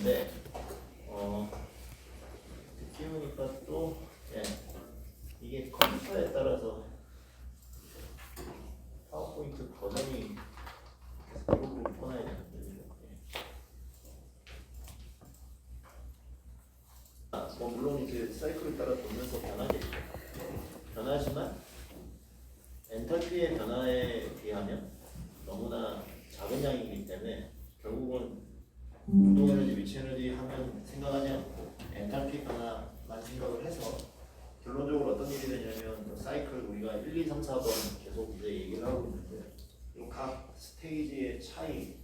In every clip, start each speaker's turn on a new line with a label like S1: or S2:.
S1: 있는데 키우니까 또 이게 컴퓨터에 따라서 파워포인트 버전이 이걸로 꺼놔야 되는데 뭐 물론 이제 사이클에 따라 돌면서 변하겠죠. 변하지만 엔탈피의 변화에 비하면 너무나 작은 양이기 때문에 결국은 운동에너지, 위치에너지 하면 생각하지 않고 엔탈피 변화만 생각을 해서 결론적으로 어떤 일이 되냐면 사이클 우리가 1, 2, 3, 4번 계속 이제 얘기를 하고 있는데 이 각 스테이지의 차이는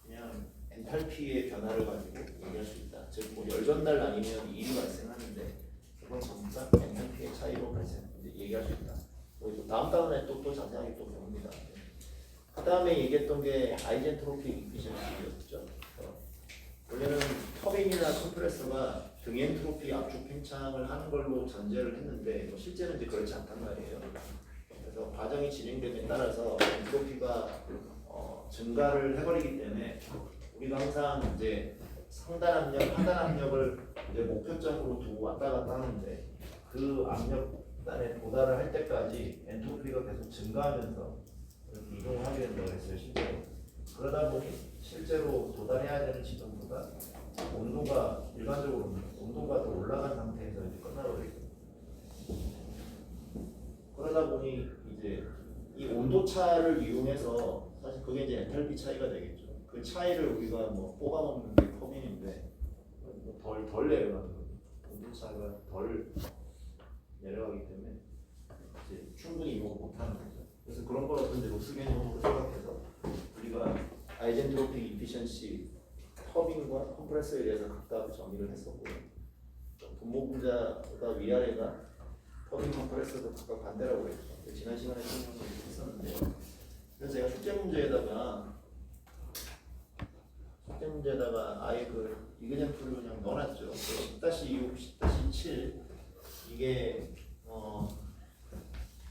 S1: 그냥 엔탈피의 변화를 가지고 얘기할 수 있다. 즉 뭐 열전달 아니면 일이 발생하는데 그건 전부 다 엔탈피의 차이로 얘기할 수 있다. 그리고 다음 다음에 또 자세하게 또 배웁니다. 그 다음에 얘기했던 게 아이젠트로픽 이피션시였죠. 원래는 터빈이나 컴프레서가 등엔트로피 압축 팽창을 하는 걸로 전제를 했는데 실제는 이제 그렇지 않단 말이에요. 그래서 과정이 진행됨에 따라서 엔트로피가 증가를 해버리기 때문에 우리가 항상 이제 상단 압력, 하단 압력을 이제 목표점으로 두고 왔다 갔다 하는데 그 압력단에 도달을 할 때까지 엔트로피가 계속 증가하면서 이렇게 이동을 하게 된다고 했어요, 실제로. 그러다 보니 실제로 도달해야 되는 지점보다 온도가 일반적으로 온도가 더 올라간 상태에서 이제 끝나버리고 그러다 보니 이제 이 온도 차를 이용해서 사실 그게 이제 엔탈피 차이가 되겠죠. 그 차이를 우리가 뭐 뽑아먹는 게 터빈인데 덜 내려가는 거죠. 온도 차이가 덜 내려가기 때문에 이제 충분히 이용을 못하는 거죠. 그래서 그런 걸 어떤 로스 개념으로 생각해서 우리가 아이젠트로픽 이피션시 터빈과 컴프레서에 대해서 각각 정의를 했었고요. 분모분자가 위아래가 터빈 컴프레서도 각각 반대라고 했죠. 지난 시간에 설명을 했었는데요. 그래서 제가 숙제 문제에다가 아예 그 이그젠플을 그냥 넣어놨죠. 10-6, 10-7 이게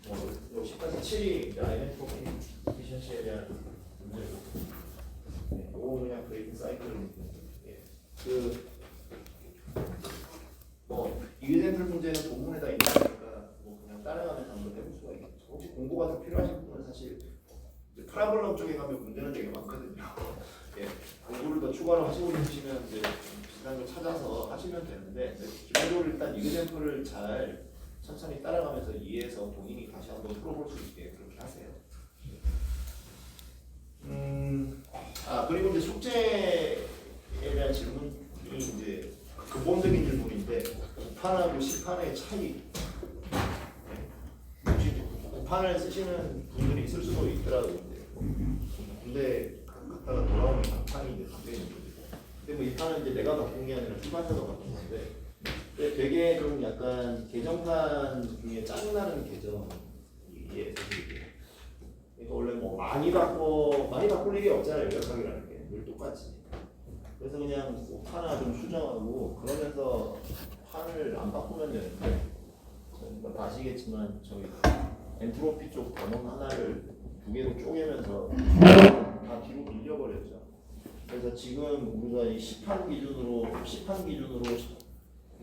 S1: 10-7이 아이젠트로픽 이피션시에 대한 문제고 이거 그냥 브레이킹 사이클을 이그젠플 문제는 본문에다 있는 거니까 뭐 그냥 따라가면서 한번 해볼 수가 있겠죠. 혹시 공부가 더 필요하신 분은 사실 파라볼럼 쪽에 가면 문제는 되게 많거든요. 공부를 더 추가로 하시고 계시면 이제 비슷한 걸 찾아서 하시면 되는데 기본적으로 일단 이그젠플을 잘 천천히 따라가면서 이해해서 본인이 다시 한번 풀어볼 수 있게 그렇게 하세요. 그리고 이제 숙제에 대한 질문이 이제 근본적인 질문인데 구판하고 시판의 차이. 혹시 구판을 쓰시는 분들이 있을 수도 있더라고요. 근데 갔다가 돌아오면 강판이 이제 담겨 있는 거죠. 근데 뭐 이 판은 이제 내가 바꾼 게 아니라 출판사가 바꾼 건데, 근데 되게 좀 약간 개정판 중에 짜증나는 개정이에요. 그러니까 원래 뭐 많이 바꿀 일이 없잖아요. 요약하기라는 게 늘 똑같이. 그래서 그냥 하나 좀 수정하고 그러면서 판을 안 바꾸면 되는데 다 아시겠지만 저희 엔트로피 쪽 단원 하나를 두 개로 쪼개면서 다 뒤로 밀려버렸죠. 그래서 지금 우리가 이 10판 기준으로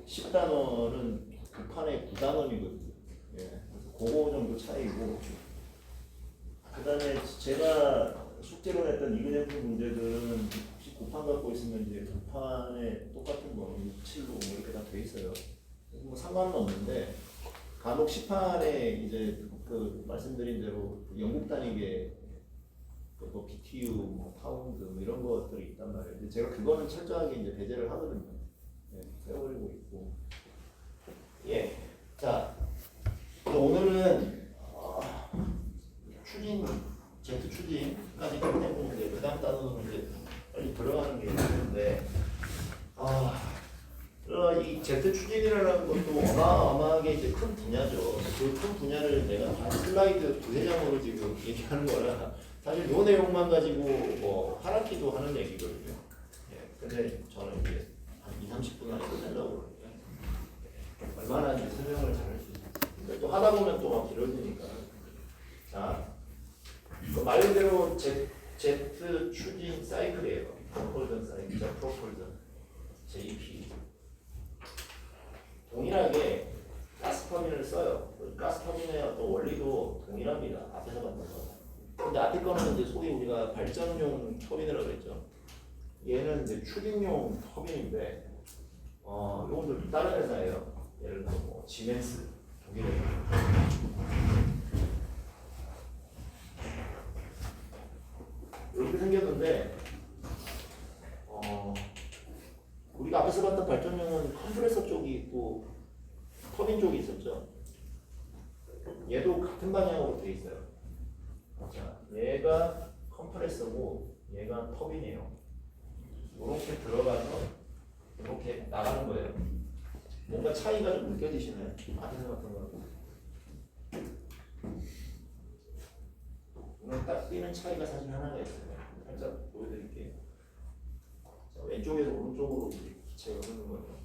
S1: 10단원은 그 판의 9단원이거든요. 그래서 그거 정도 차이고, 그 다음에 제가 숙제로 냈던 이그젠플 문제들은 혹시 9판 갖고 있으면 이제 9판에 똑같은 거 6, 7로 뭐 이렇게 다 돼 있어요. 뭐 상관은 없는데 간혹 10판에 이제 그 말씀드린 대로 영국 단위계 뭐 BTU, 뭐 파운드 뭐 이런 것들이 있단 말이에요. 근데 제가 그거는 철저하게 이제 배제를 하거든요. 빼버리고 있고. 자, 오늘은 추진, 제트 추진까지 끝내고 이제 그 다음 단어는 이제 빨리 들어가는 게 있는데, 이 제트 추진이라는 것도 어마어마하게 이제 큰 분야죠. 그 큰 분야를 내가 다 슬라이드 2-3장으로 지금 얘기하는 거라 사실 요 내용만 가지고 뭐 한 학기도 하는 얘기거든요. 근데 저는 이제 한 2-30분 안에 끝내려고 그러니까 얼마나 이제 설명을 잘 할 수 있을지. 근데 또 하다 보면 또 막 길어지니까. 자, 말 그대로 Z 추진 사이클이에요. 프로폴전 사이클, 프로폴전 JP. 동일하게 가스터빈을 써요. 가스터빈의 어떤 원리도 동일합니다. 앞에서 봤던 거. 근데 앞에 거는 이제 소위 우리가 발전용 터빈이라고 그랬죠. 얘는 이제 추진용 터빈인데, 이건 좀 다른 회사예요. 예를 들어 뭐 지멘스 독일의 이렇게 생겼는데, 우리가 앞에서 봤던 발전용은 컴프레서 쪽이 있고 터빈 쪽이 있었죠. 얘도 같은 방향으로 돼 있어요. 자, 얘가 컴프레서고 얘가 터빈이에요. 이렇게 들어가서 이렇게 나가는 거예요. 뭔가 차이가 좀 느껴지시나요? 앞에서 봤던 거하고. 오늘 딱 뛰는 차이가 사실 하나가 있어요. 살짝 보여드릴게요. 자, 왼쪽에서 오른쪽으로 기체가 흐르는 거예요.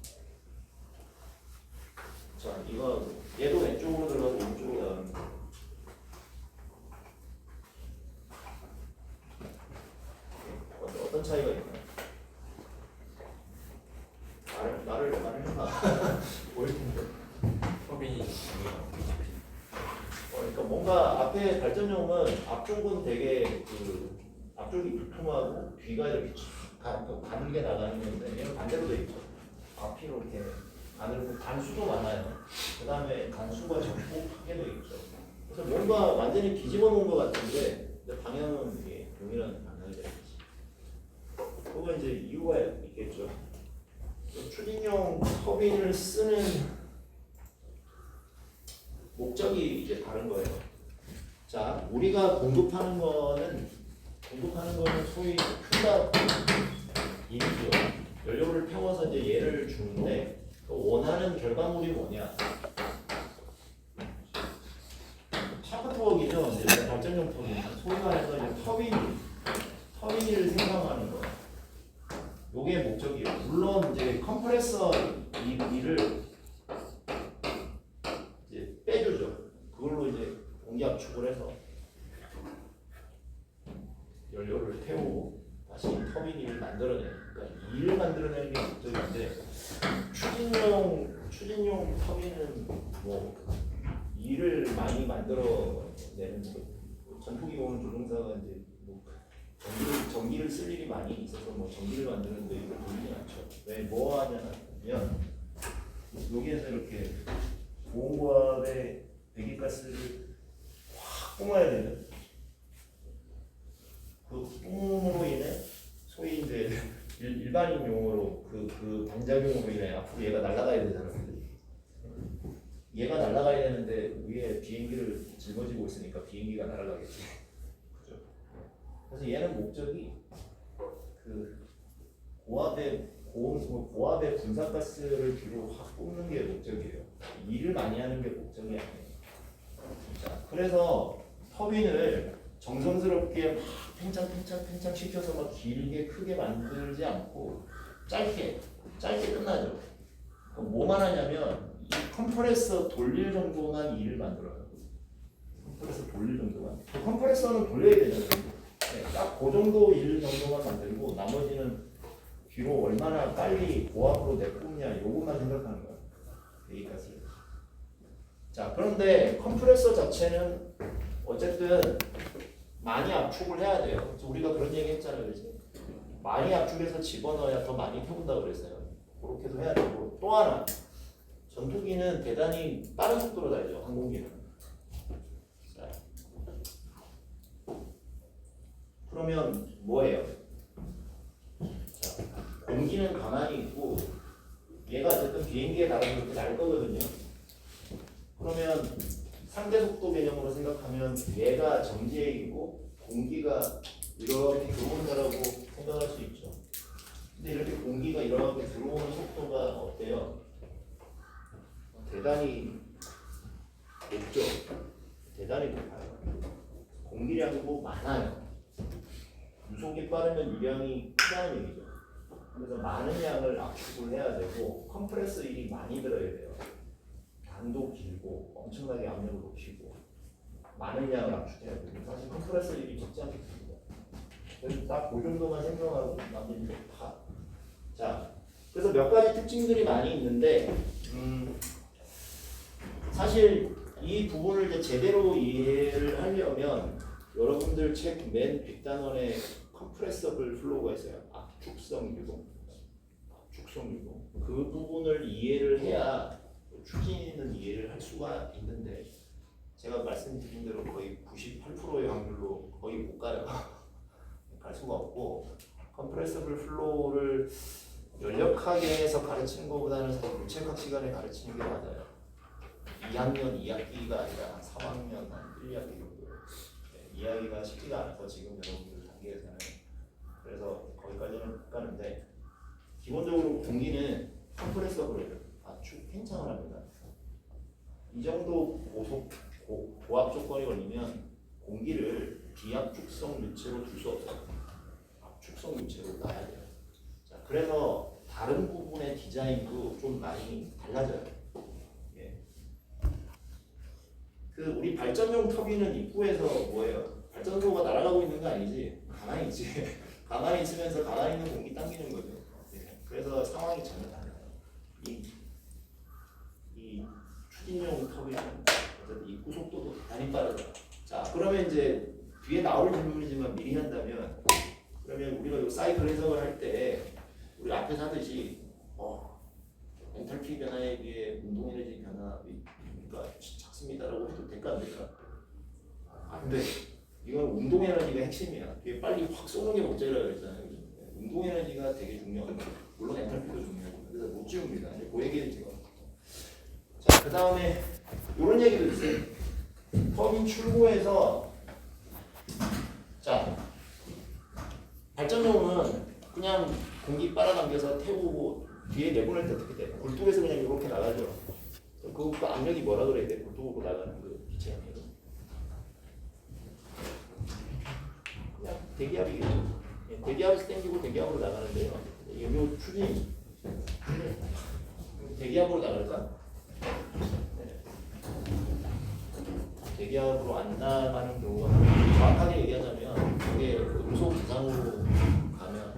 S1: 자, 이거 얘도 왼쪽으로 들어가서 오른쪽으로 나가는 거예요. 어떤 차이가 있나요? 말을 해봐. 보일 텐데.
S2: 터빈이
S1: 그러니까 뭔가 앞에 발전용은 앞쪽은 되게 그 앞쪽이 두툼하고 뒤가 이렇게 가늘게 나가는 건데 얘는 반대로 돼 있죠. 앞이 이렇게 가늘고 단수도 많아요. 그 다음에 단수가 적복하게 돼 있죠. 그래서 뭔가 완전히 뒤집어 놓은 것 같은데 방향은 이게 동일한 방향이 되겠지. 그건 이제 이유가 있겠죠. 추진용 터빈을 쓰는 목적이 이제 다른 거예요. 자, 우리가 공급하는 거는 소위 큐다 이미지요. 연료를 태워서 이제 얘를 주는데 원하는 결과물이 뭐냐? 샤프트웍이죠. 이제 발전용 터빈. 소위 말해서 이제 터빈을 생성하는 거. 요게 목적이에요. 물론 이제 컴프레서 일을 이제 빼주죠. 그걸로 이제 공기 압축을 해서 연료를 태우고 다시 터빈 일을 만들어내는, 그러니까 일을 만들어내는 게 목적인데 추진용 터빈은 뭐 일을 많이 만들어내는 전투기 보면 조종사가 이제 뭐 전기를 쓸 일이 많이 있어서 뭐 전기를 만드는데 이걸 돌리진 않죠. 왜 뭐 하냐면 여기에서 이렇게 고온고압의 배기가스를 확 뿜어야 되는 그 뿜음으로 인해 소위 이제 일반인 용어로 그 반작용으로 인해 앞으로 얘가 날아가야 되잖아요. 얘가 날아가야 되는데 위에 비행기를 짊어지고 있으니까 비행기가 날아가겠지. 그죠? 그래서 얘는 목적이 그 고압의 분사가스를 뒤로 확 뿜는 게 목적이에요. 일을 많이 하는 게 목적이 아니에요. 자, 그래서 터빈을 정성스럽게 막 팽창 시켜서 막 길게 크게 만들지 않고 짧게 끝나죠. 그럼 뭐만 하냐면 이 컴프레서 돌릴 정도만 일을 만들어요. 컴프레서 돌릴 정도만. 그 컴프레서는 돌려야 되잖아요. 네, 딱 그 정도 일 정도만 만들고 나머지는 뒤로 얼마나 빨리 고압으로 내뿜냐 요것만 생각하는 거예요. 여기까지. 자, 그런데 컴프레서 자체는 어쨌든 많이 압축을 해야 돼요. 우리가 그런 얘기 했잖아요. 그렇지? 많이 압축해서 집어넣어야 더 많이 태운다고 그랬어요. 그렇게도 해야 되고 또 하나 전투기는 대단히 빠른 속도로 달죠. 항공기는. 자, 그러면 뭐예요? 자, 공기는 가만히 있고 얘가 어쨌든 비행기에 달아서 이렇게 날 거거든요. 그러면 상대 속도 개념으로 생각하면 얘가 정지해 있고 공기가 이렇게 들어온다라고 생각할 수 있죠. 근데 이렇게 공기가 이렇게 들어오는 속도가 어때요? 대단히 높죠. 대단히 높아요. 공기량도 많아요. 유속이 빠르면 유량이 크다는 얘기죠. 그래서 많은 양을 압축을 해야 되고 컴프레서 일이 많이 들어야 돼요. 단도 길고 엄청나게 압력을 높이고 많은 양을 압축해야 되고 사실 컴프레서 일이 적지 않게 듭니다. 그래서 딱 그 정도만 생각하고 나머지는 다. 자, 그래서 몇 가지 특징들이 많이 있는데 사실 이 부분을 이제 제대로 이해를 하려면 여러분들 책 맨 뒷단원에 컴프레서블 플로우가 있어요. 압축성 유동. 압축성 유동. 그 부분을 이해를 해야 추진은 이해를 할 수가 있는데 제가 말씀드린 대로 거의 98%의 확률로 거의 못 가요. 갈 수가 없고 컴프레서블 플로우를 연력하게 해서 가르치는 것보다는 사실 물체학 시간에 가르치는 게 맞아요. 2학년 2학기가 아니라 한 3학년 한 1, 2학기 정도 이야기가 쉽지가 않아서 지금 여러분들 단계에서는 그래서 거기까지는 못 가는데 기본적으로 공기는 컴프레서블을 압축 팽창을 합니다. 이 정도 고압 조건이 걸리면 공기를 비압축성 유체로 둘 수 없어요. 압축성 유체로 놔야 돼요. 자, 그래서 다른 부분의 디자인도 좀 많이 달라져요. 예. 그 우리 발전용 터빈은 입구에서 뭐예요? 발전소가 날아가고 있는 거 아니지? 가만히 있지. 가만히 있으면서 가만히 있는 공기 당기는 거죠. 예. 그래서 상황이 전혀 달라요. 이 추진용 터빈은 입구 속도도 대단히 빠르다. 자, 그러면 이제 뒤에 나올 질문이지만 미리 한다면 그러면 우리가 이 사이클 해석을 할 때 우리 앞에서 하듯이 엔탈피 변화에 비해 운동 에너지 변화가 작습니다라고 해도 될까 안 될까? 안 돼. 이건 운동 에너지가 핵심이야. 이게 빨리 확 쏘는 게 목적이라고 그랬잖아요. 운동 에너지가 되게 중요한 거예요. 물론 엔탈피도 중요하고 그래서 못 지웁니다. 이제 그 얘기를 제가. 자, 그 다음에 이런 얘기도 있어요. 터빈 출구에서 자 발전용은 그냥 공기 빨아당겨서 태우고 뒤에 내보낼 때 어떻게 돼? 굴뚝에서 그냥 이렇게 나가죠. 그 압력이 뭐라 그래야 돼? 굴뚝으로 나가는 그 기체 압력은 그냥 대기압이겠죠. 대기압에서 당기고 대기압으로 나가는데요. 이 추진 대기압으로 나갈까? 대기압으로 안 나가는 경우가 정확하게 얘기하자면 이게 음속 이상으로 가면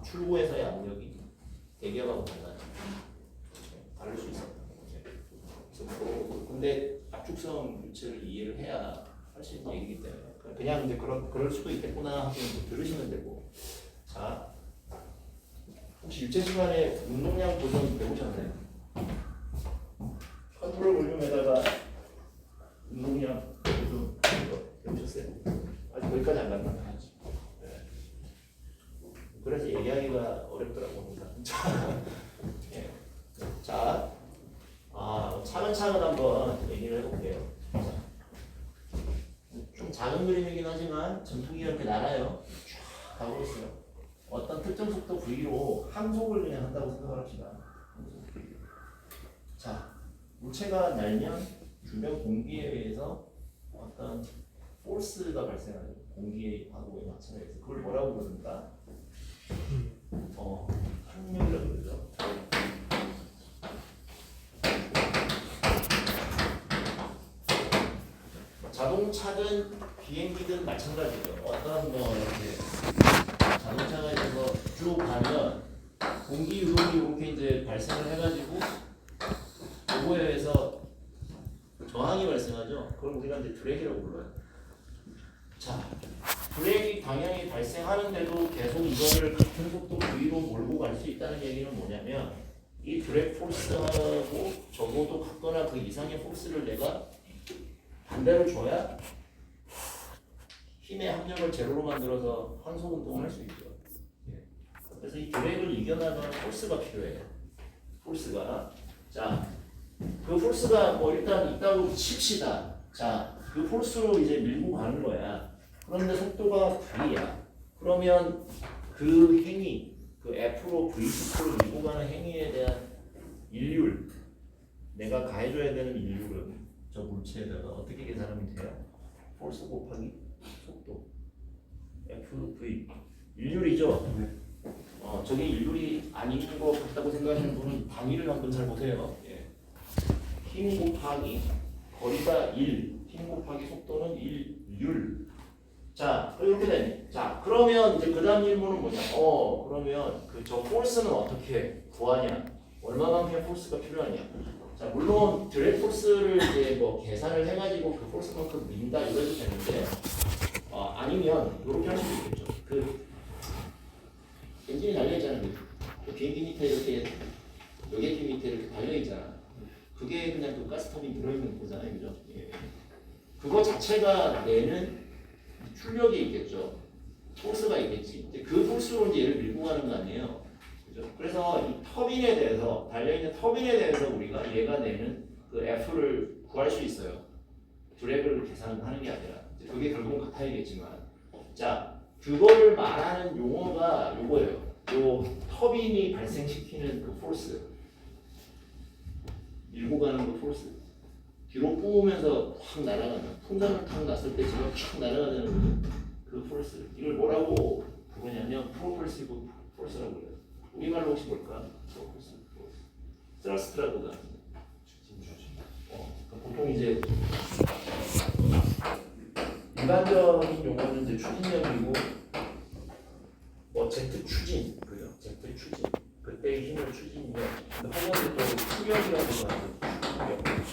S1: 출구에서의 압력이 대기압하고 달라요. 다를 수 있어요. 근데 압축성 유체를 이해를 해야 할 수 있는 얘기이기 때문에 그냥 이제 그럴 수도 있겠구나 하고 들으시면 되고. 자, 혹시 유체 시간에 운동량 보존 배우셨나요? 컨트롤 볼륨에다가 운동량 보존 배우셨어요? 아직 거기까지 안 갔나? 네. 그래서 얘기하기가 어렵더라고. 예. 자, 차근차근 한번 얘기를 해볼게요. 좀 작은 그림이긴 하지만 전투기가 이렇게 날아요. 쫙 가고 있어요. 어떤 특정 속도 V로 항속을 그냥 한다고 생각을 합시다. 자, 물체가 날면 주변 공기에 의해서 어떤 포스가 발생하죠. 공기의 과거의 마찰에 의해서 그걸 뭐라고 부릅니까? 항력이라고 그러죠. 자동차든 비행기든 마찬가지죠. 어떤 이렇게 자동차가 있어서 쭉 가면 공기 유동이 이렇게 이제 발생을 해가지고 그거에 의해서 저항이 발생하죠. 그걸 우리가 이제 드래기라고 불러요. 자, 드래기 방향이 발생하는데도 계속 이거를 같은 속도 V로 몰고 갈 수 있다는 얘기는 뭐냐면 이 드래그 포스하고 적어도 같거나 그 이상의 포스를 내가 반대로 줘야 힘의 합력을 제로로 만들어서 항속 운동을 할 수 있죠. 그래서 이 드래그를 이겨나가는 포스가 필요해요. 포스가. 자, 그 포스가 뭐 일단 있다고 칩시다. 자, 그 포스로 이제 밀고 가는 거야. 그런데 속도가 V야. 그러면 그 행위, 그 F로 V-축으로 밀고 가는 행위에 대한 일률, 내가 가해줘야 되는 일률은 저 물체에다가 어떻게 계산하면 돼요? 포스 곱하기 속도 FV 일률이죠? 네. 저게 일률이 아닌 것 같다고 생각하시는 분은 방위를 한번 잘 보세요. 예. 힘 곱하기 거리가 1, 힘 곱하기 속도는 1율. 자, 이렇게 되네. 자, 그러면 이제 그 다음 질문은 뭐냐? 그러면 그 저 포스는 어떻게 구하냐? 얼마만큼의 포스가 필요하냐? 자, 물론 드랙 포스를 이제 뭐 계산을 해가지고 그 포스만큼 민다 이래도 되는데, 아니면 이렇게 할 수도 있겠죠. 그 엔진이 달려있잖아요. 그 비행기 밑에 이렇게 여객기 밑에 이렇게 달려있잖아. 그게 그냥 그 가스터빈 들어있는 거잖아요, 그죠? 예. 그거 자체가 내는 출력이 있겠죠. 포스가 있겠지. 그 포스로 이제 얘를 밀고 가는 거 아니에요. 그죠? 그래서 이 터빈에 대해서, 달려있는 터빈에 대해서 우리가 얘가 내는 그 F를 구할 수 있어요. 드래그를 계산하는 게 아니라. 그게 결국은 같아야겠지만. 자, 그거를 말하는 용어가 요거예요. 요 터빈이 발생시키는 그 포스. 밀고 가는 그 포스. 뒤로 뽑으면서 확 날아가는, 풍선을 탁 놨을 때 지금 탁 날아가는 그 포스. 이걸 뭐라고 부르냐면 프로펄시브 포스라고 그래요. 우리말로 혹시 뭘까? 프로펄시브 포스. 스러스트라고도 합니다. 보통 이제 일반적인 용어는 이제 추진력이고 제트 추진, 그죠? 제트 추진. 그때의 힘을 추진력. 근데 혹은 또 추력이라고도 하죠. 추력.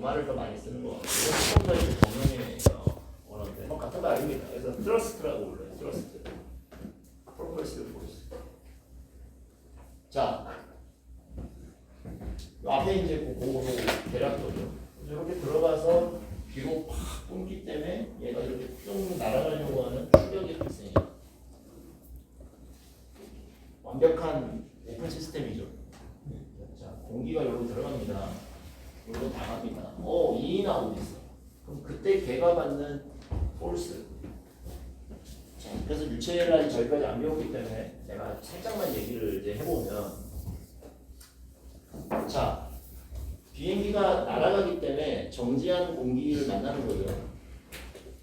S1: 말을 더 많이 쓰는 거 같아요. 이건 조금 더 정형의 언어인데 같은 거 아닙니다. 그래서 트러스트라고 불러요. 트러스트. 프로펄시브 포스. 자, 앞에 이제 그거로 대략도죠. 이렇게 들어가서 뒤로 팍 끊기 때문에 얘가 이렇게 쭉 날아가려고 하는 출력이 발생해요. 완벽한 오픈 시스템이죠. 자, 공기가 여기로 들어갑니다. 여기로 나갑니다. 2 나오고 있어. 그럼 그때 걔가 받는 폴스. 자, 그래서 유체를 저기까지 안 배웠기 때문에 내가 살짝만 얘기를 이제 해보면, 자, 비행기가 날아가기 때문에 정지한 공기를 만나는 거예요.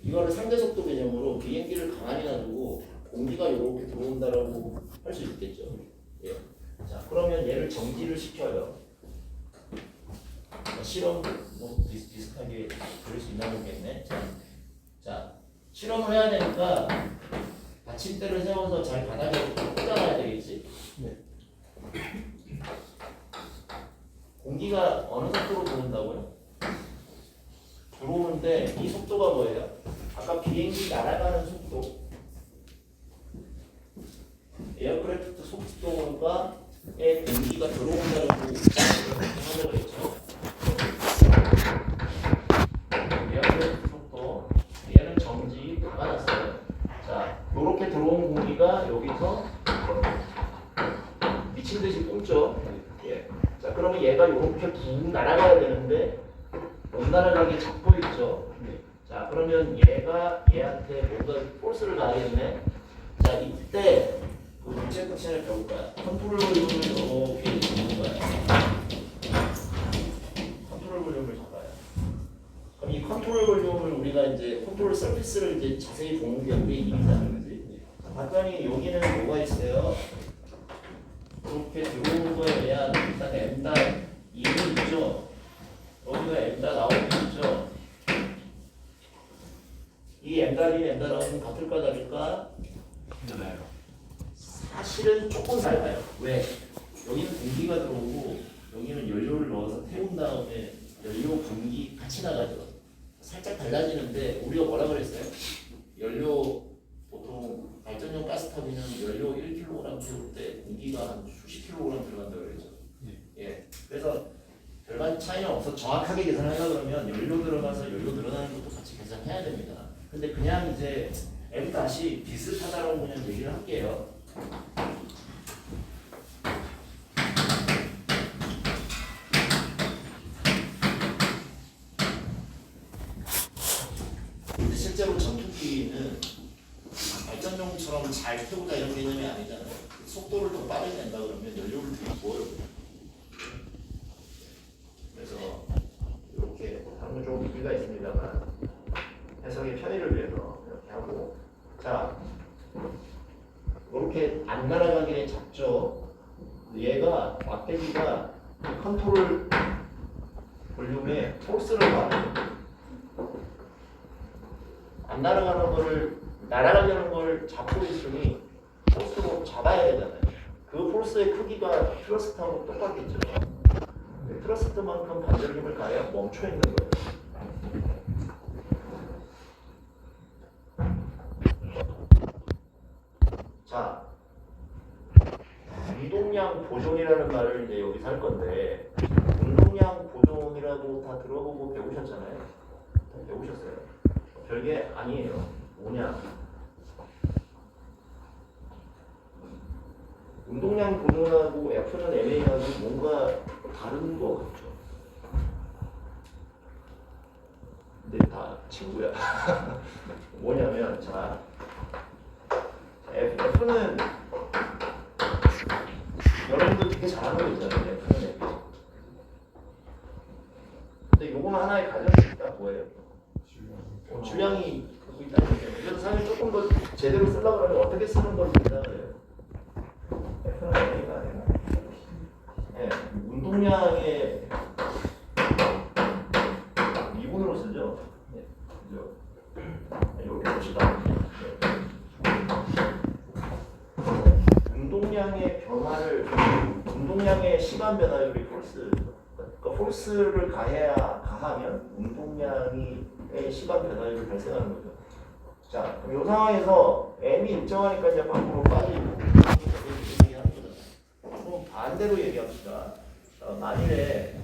S1: 이거를 상대속도 개념으로 비행기를 가만히 놔두고 공기가 이렇게 들어온다라고 할 수 있겠죠. 예. 자, 그러면 얘를 정지를 시켜요. 실험 뭐 비슷하게 그럴 수 있나 모르겠네. 자, 실험을 해야 되니까 받침대를 세워서 잘 바닥에 꽂아놔야 되겠지. 네. 공기가 어느 속도로 들어온다고요? 들어오는데 이 속도가 뭐예요? 아까 비행기 날아가는 속도, 에어크래프트 속도가에 공기가 들어온다고 생각을 했죠. 에어크래프트 속도, 얘는 정지 받았어요. 자, 이렇게 들어온 공기가 여기서 미친 듯이 뿜죠. 예. 자, 그러면 얘가 이렇게 붕 날아가야 되는데 못 날아가게 잡고 있죠. 자, 그러면 얘가 얘한테 뭔가 포스를 가하겠네. 자, 이때 그 물체 끝을 배울 거야. 컨트롤 볼륨을 이렇게 잡는 거야. 컨트롤 볼륨을 잡아요. 그럼 이 컨트롤 볼륨을 우리가 이제 컨트롤 서피스를 이제 자세히 보는 게 우리 일이라는 거지. 봤더니 여기는 뭐가 있어요? 이렇게 들어오는 거에 의한 일단 M' 2는 있죠. 여기가 M' 나오고 있죠. 이 M'1, M'2는 같을까 다를까?
S2: 괜찮아요.
S1: 사실은 조금 달라요. 왜? 여기는 공기가 들어오고 여기는 연료를 넣어서 태운 다음에 연료 공기 같이 나가죠. 살짝 달라지는데 우리가 뭐라 그랬어요? 연료 보통 발전용 가스터빈은 연료 1kg 태울 때 공기가 한 수십 kg 들어간다고 그랬죠. 예. 그래서 별반 차이는 없어. 정확하게 계산하려고 그러면 연료 들어가서 연료 늘어나는 것도 같이 계산해야 됩니다. 근데 그냥 이제 M 다시 비슷하다라고 그냥 얘기를 할게요. 근데 실제로 전투기는 발전용처럼 잘 태우다 이런 개념이 아니잖아요. 속도를 더 빠르게 낸다 그러면 연료를 더 부어요. 그래서 이렇게 다른 건 조금 의미가 있습니다만 해석의 편의를 위해서 이렇게 하고, 자, 이렇게 안 날아가게 잡죠. 얘가 막대기가 컨트롤 볼륨에 포스를 가하는 안 날아가는 거를 날아가려는 걸 잡고 있으니 포스로 잡아야 되잖아요. 그 포스의 크기가 트러스트하고 똑같겠죠. 트러스트만큼 반대로 힘을 가해야 멈춰 있는 거예요. 자, 운동량 보존이라는 말을 이제 여기서 할 건데, 운동량 보존이라고 다 들어보고 배우셨잖아요. 다 배우셨어요. 별게 아니에요. 뭐냐? 운동량 보존하고 F는 MA하고 뭔가 다른 거 같죠. 근데 다 친구야. 뭐냐면, 자, F는 여러분들 되게 잘하는 거 있잖아요. F는 F. 근데 요거는 하나의 가정이 있다. 뭐예요? 줄량이 갖고 있다는 얘기예요. 그래서 사실 조금 더 제대로 쓰려고 하면 어떻게 쓰는 걸 본다 그래요. F는 A가 아니라 네, 운동량의 미분으로 쓰죠. 네, 그죠? 이렇게 봅시다. 운동량의 변화를, 운동량의 시간 변화율이 폴스, 그러니까 폴스를 가하면 운동량의 시간 변화율이 발생하는 거죠. 자, 그럼 이 상황에서 M이 일정하니까 이제 밖으로 빠지고 얘기하는 거죠. 그럼 반대로 얘기합시다. 만일에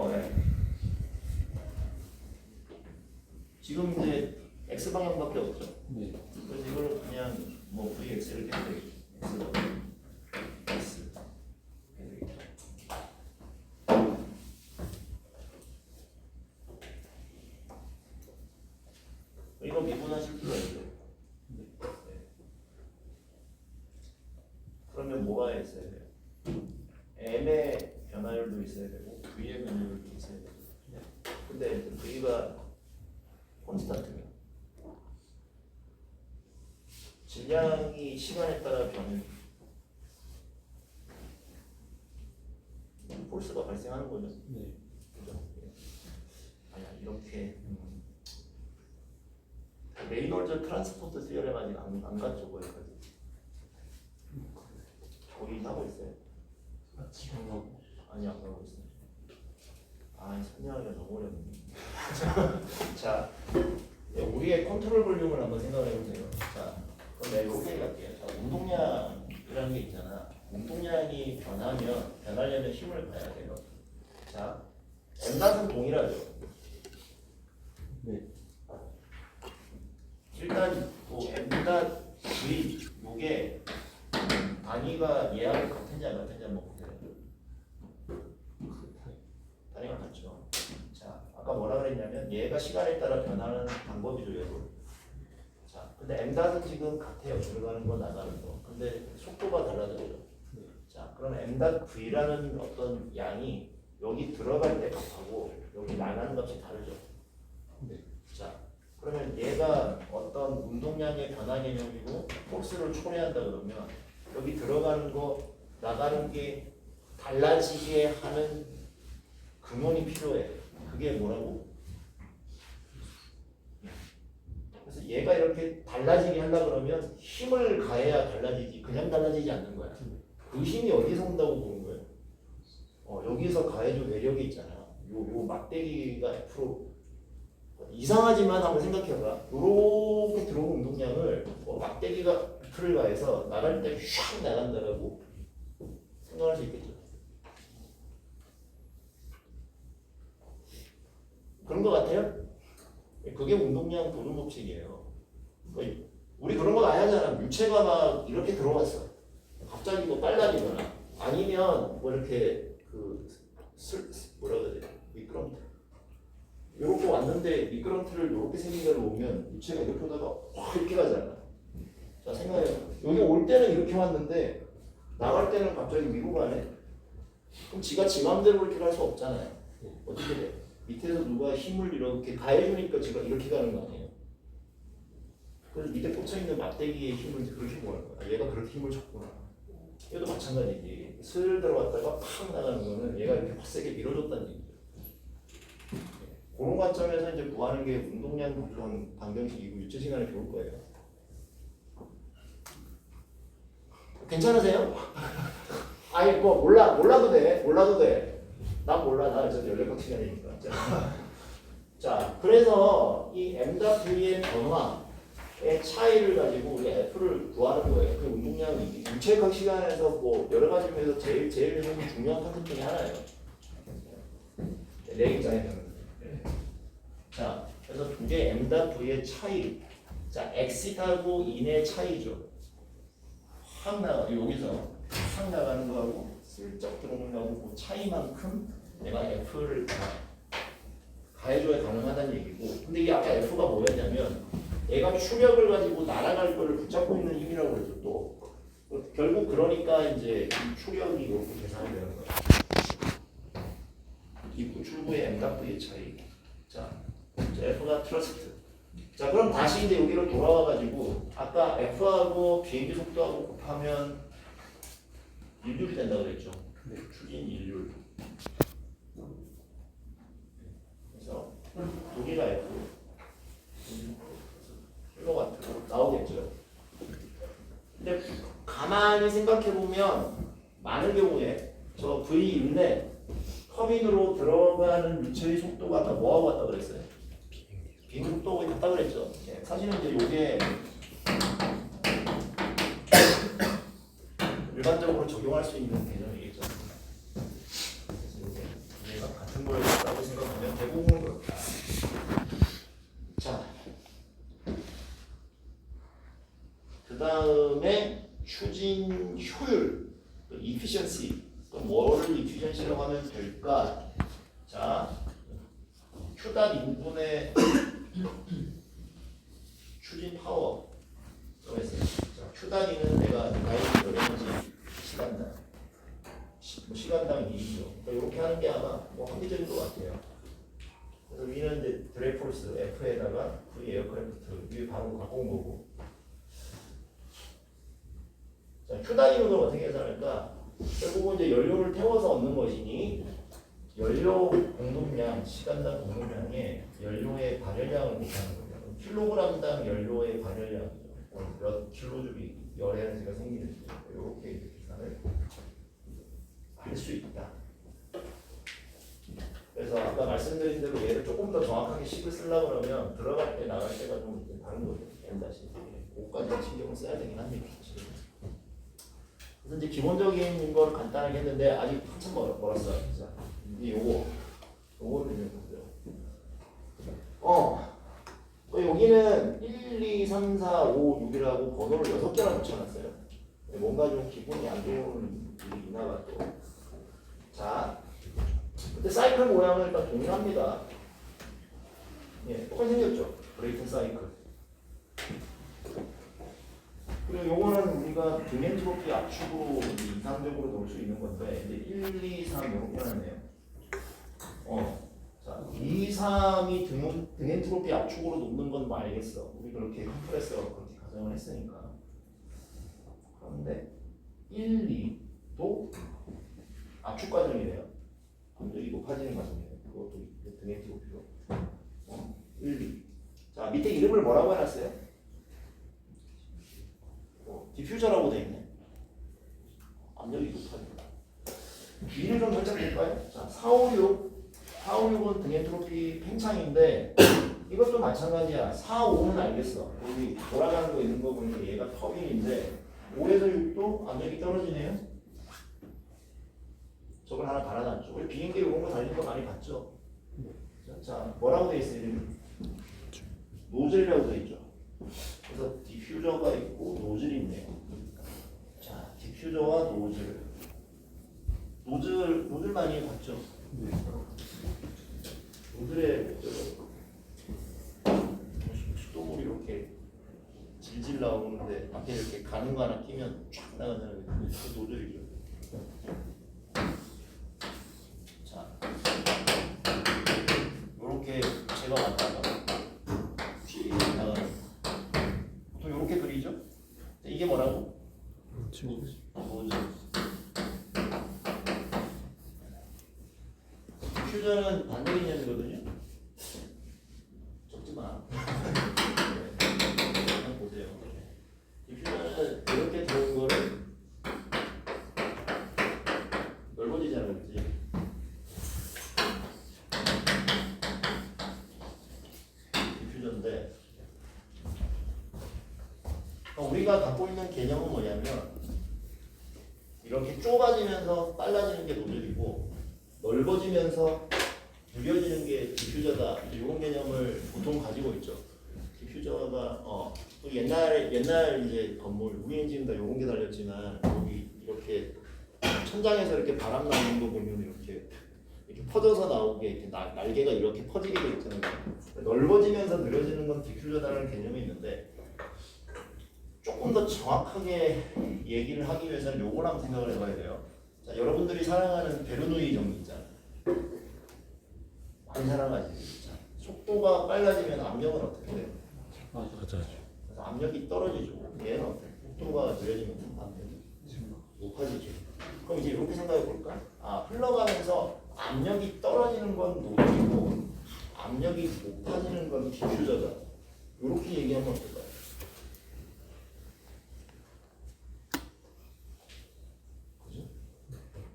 S1: 네. 지금 이제 x 방향밖에 없죠. 네. 그래서 이걸 그냥 뭐 vx를 해도 되겠죠. x 해도 되겠죠. 이거 미분하실 필요가 있죠. 네. 그러면 뭐가 있어야 돼요? m의 변화율도 있어야 되고 v의 변화율도 있어야 되고. 근데 v가 콘스탄트면 질량이 시간에 따라 변해 폴스가 발생하는 거죠. 네. 그죠? 아니야 이렇게 레이놀즈 트랜스포트 시어렘 아직 안 갔죠 거기까지. 거의 하고 있어요. 지금 아니 안 가고 있어요. 아 설명하기가 너무 어렵네. 자, 우리의 컨트롤 볼륨을 한번 생각을 해보세요. 자, 그럼 내가 여기 갈게요. 자, 운동량이라는 게 있잖아. 운동량이 변하려면 힘을 가야 돼요. 자, m닷은 동일하죠. 네. 일단 m닷 v 요게 단위가 얘하고 같은지 안 같은지 한번 보세요. 단위가 같죠. 자, 아까 뭐라 그랬냐면 얘가 시간에 따라 변하는 방법이죠, 얘도. 자, 근데 m닷은 지금 같아요. 들어가는 거 나가는 거. 근데 속도가 달라졌죠. 자, 그럼 m닷 v라는 어떤 양이 여기 들어갈 때 값하고 여기 나가는 값이 다르죠. 자, 그러면 얘가 어떤 운동량의 변화 개념이고 폴스를 초래한다 그러면 여기 들어가는 거 나가는 게 달라지게 하는 근원이 필요해. 그게 뭐라고? 그래서 얘가 이렇게 달라지게 하려고 그러면 힘을 가해야 달라지지 그냥 달라지지 않는 거야. 그 힘이 어디서 온다고 보는 거예요? 여기서 가해줄 매력이 있잖아. 요 막대기가 F로 이상하지만 한번 생각해봐. 요렇게 들어온 운동량을 막대기가 F를 가해서 나갈 때 휙 나간다라고 생각할 수 있겠죠. 그런 거 같아요? 그게 운동량 보존 법칙이에요. 우리 그런 거 많이 하잖아. 물체가 막 이렇게 들어왔어. 갑자기 뭐 빨라지거나 아니면 뭐 이렇게 뭐라 그래야 돼? 미끄럼틀. 이렇게 왔는데 미끄럼틀을 이렇게 생긴 데로 오면 물체가 이렇게 오다가 확 이렇게 가잖아. 자 생각해요. 여기 올 때는 이렇게 왔는데 나갈 때는 갑자기 위로 가네. 그럼 지가 지 맘대로 이렇게 갈 수 없잖아요. 어떻게 돼? 밑에서 누가 힘을 이렇게 가해주니까 지가 이렇게 가는 거 아니에요? 그래서 밑에 꽂혀있는 막대기의 힘을 그렇게 모아는 거야. 얘가 그렇게 힘을 줬구나. 얘도 마찬가지지. 슬 들어갔다가 팍 나가는 거는 얘가 이렇게 확 세게 밀어줬다는 얘기죠. 그런 관점에서 이제 구하는 게 운동량 그런 방정식이고 유체 시간을 배울 거예요. 괜찮으세요? 아니 뭐 몰라도 돼. 난 몰라. 나 어차피 연락각 시간이니까. 자, 그래서 이 MW의 변화의 차이를 가지고 우리 F를 구하는 거예요. 그 운동량이 유체각 시간에서 뭐 여러 가지 중에서 제일 중요한 컨셉 중에 하나예요. 내 입장에서는. 자, 그래서 두 개 MW의 차이. 자, 엑시타고 인의 차이죠. 확 나가 여기서 확 나가는 거하고 슬쩍 들어오는 거하고 그 차이만큼 내가 F를 가해줘야 가능하다는 얘기고. 근데 이게 아까 F가 뭐였냐면 얘가 추력을 가지고 날아갈 거를 붙잡고 있는 힘이라고 그랬죠. 또 결국 그러니까 이제 이 추력이 이렇게 계산이 되는 거예요. 입구 출구의 MW의 차이. 자, F가 트러스트. 자, 그럼 다시 이제 여기로 돌아와가지고 아까 F하고 비행기 속도하고 곱하면 인율이 된다 그랬죠. 네. 추진 인율. 그래서 두 개가 F 킬로와트로 나오겠죠. 근데 가만히 생각해 보면 많은 경우에 저 V 인내 터빈으로 들어가는 유체의 속도가 아까 뭐하고 같다 그랬어요? 비행기 속도하고 같다 그랬죠. 예, 사실은 이제 이게 일반적으로 적용할 수 있는 개념이겠죠. 그래서 얘가 같은 거라고 생각하면 대부분 그렇다. 자, 그 다음에 추진 효율, efficiency. 뭐를 efficiency라고 하면 될까? 자, Q단 인분의 추진 파워. 자, Q단위는 내가 나이 열에너지 시간당. 시간당 2죠. 그러니까 이렇게 하는 게 아마 뭐 합리적인 것 같아요. 그래서 위는 이제 드래프스 F에다가 V 에어크래프트 위에 바로 갖고 온 거고. 자, Q단위로는 어떻게 계산할까? 결국은 이제 연료를 태워서 얻는 것이니 연료 공급량, 시간당 공급량에 연료의 발열량을 곱하는 거죠. 킬로그램당 연료의 발열량이죠. 몇 킬로줄이 열 에너지가 생기는지 이렇게 계산을 할 수 있다. 그래서 아까 말씀드린 대로 얘를 조금 더 정확하게 식을 쓰려고 그러면 들어갈 때 나갈 때가 좀 다른 거죠. N-. 그것까지 신경을 써야 되긴 합니다. 그래서 이제 기본적인 걸 간단하게 했는데 아직 한참 멀었어요. 자, 이제 요거를 좀 보세요. 또 여기는 1, 2, 3, 4, 5, 6이라고 번호를 6개나 붙여놨어요. 뭔가 좀 기분이 안 좋은 일이 있나 봐 또. 자, 근데 사이클 모양은 일단 동일합니다. 예, 똑같이 생겼죠. 브레이튼 사이클. 그리고 요거는 우리가 등엔트로피 압축으로 이상적으로 놓을 수 있는 건데 이제 1, 2, 3 이렇게 하네요. 자, 2, 3이 등엔트로피 압축으로 놓는 건 뭐 알겠어. 우리 그렇게 컴프레서가 그렇게 가정을 했으니까. 그런데 1, 2도 압축 과정이래요. 감정이 높아지는 과정이에요. 그것도 등엔트로피로. 1, 2. 자, 밑에 이름을 뭐라고 해놨어요? 디퓨저라고 되어 있네. 압력이 높아집니다. B를 좀 살짝 볼까요? 자, 456은 등엔트로피 팽창인데 이것도 마찬가지야. 4, 5는 알겠어. 여기 돌아가는 거 있는 거 보니까 얘가 터빈인데 5에서 6도 압력이 떨어지네요. 저걸 하나 달아놨죠. 우리 비행기 이런 거 달리는 거 많이 봤죠? 자, 뭐라고 되어 있어요? 노즐이라고 되어 있죠. 그래서 디퓨저가 있고 노즐이 있네요. 자, 디퓨저와 노즐 많이 봤죠? 네. 노즐의 목적은 수돗물이 이렇게 질질 나오는데 앞에 이렇게 가는 거 하나 끼면 쫙 나가잖아요. 그 노즐이죠. 자, 이렇게 제가 왔다가 나가는. 보통 이렇게 그리죠? 이게 뭐라고? 노즐. 디퓨저는 반대 개념이거든요. 한번 보세요. 디퓨저는 이렇게 좋은 거를 넓어지잖아, 그렇지? 디퓨저인데 우리가 갖고 있는 개념은 뭐냐면 이렇게 좁아지면서 빨라지는 게 노즐이고 넓어지면서 느려지는 게 디퓨저다. 이런 개념을 보통 가지고 있죠. 디퓨저가 또 옛날 이제 건물 우리는 지금 다 이런 게 달렸지만 여기 이렇게 천장에서 이렇게 바람 나오는 거 보면 이렇게 퍼져서 나오게 이렇게 날개가 이렇게 퍼지게 돼 있잖아요. 넓어지면서 느려지는 건 디퓨저다라는 개념이 있는데 조금 더 정확하게 얘기를 하기 위해서는 요걸 한번 생각을 해봐야 돼요. 자, 여러분들이 사랑하는 베르누이 정리 있잖아요. 많이 사랑하지. 자, 속도가 빨라지면 압력은 어떻게 돼요?
S2: 맞아요.
S1: 그래서 압력이 떨어지죠. 얘는 어때? 속도가 느려지면 압력이 높아지죠. 그럼 이제 이렇게 생각해 볼까? 흘러가면서 압력이 떨어지는 건 노즐이고 압력이 높아지는 건 디퓨저다. 이렇게 얘기하면 어떨까요? 그죠?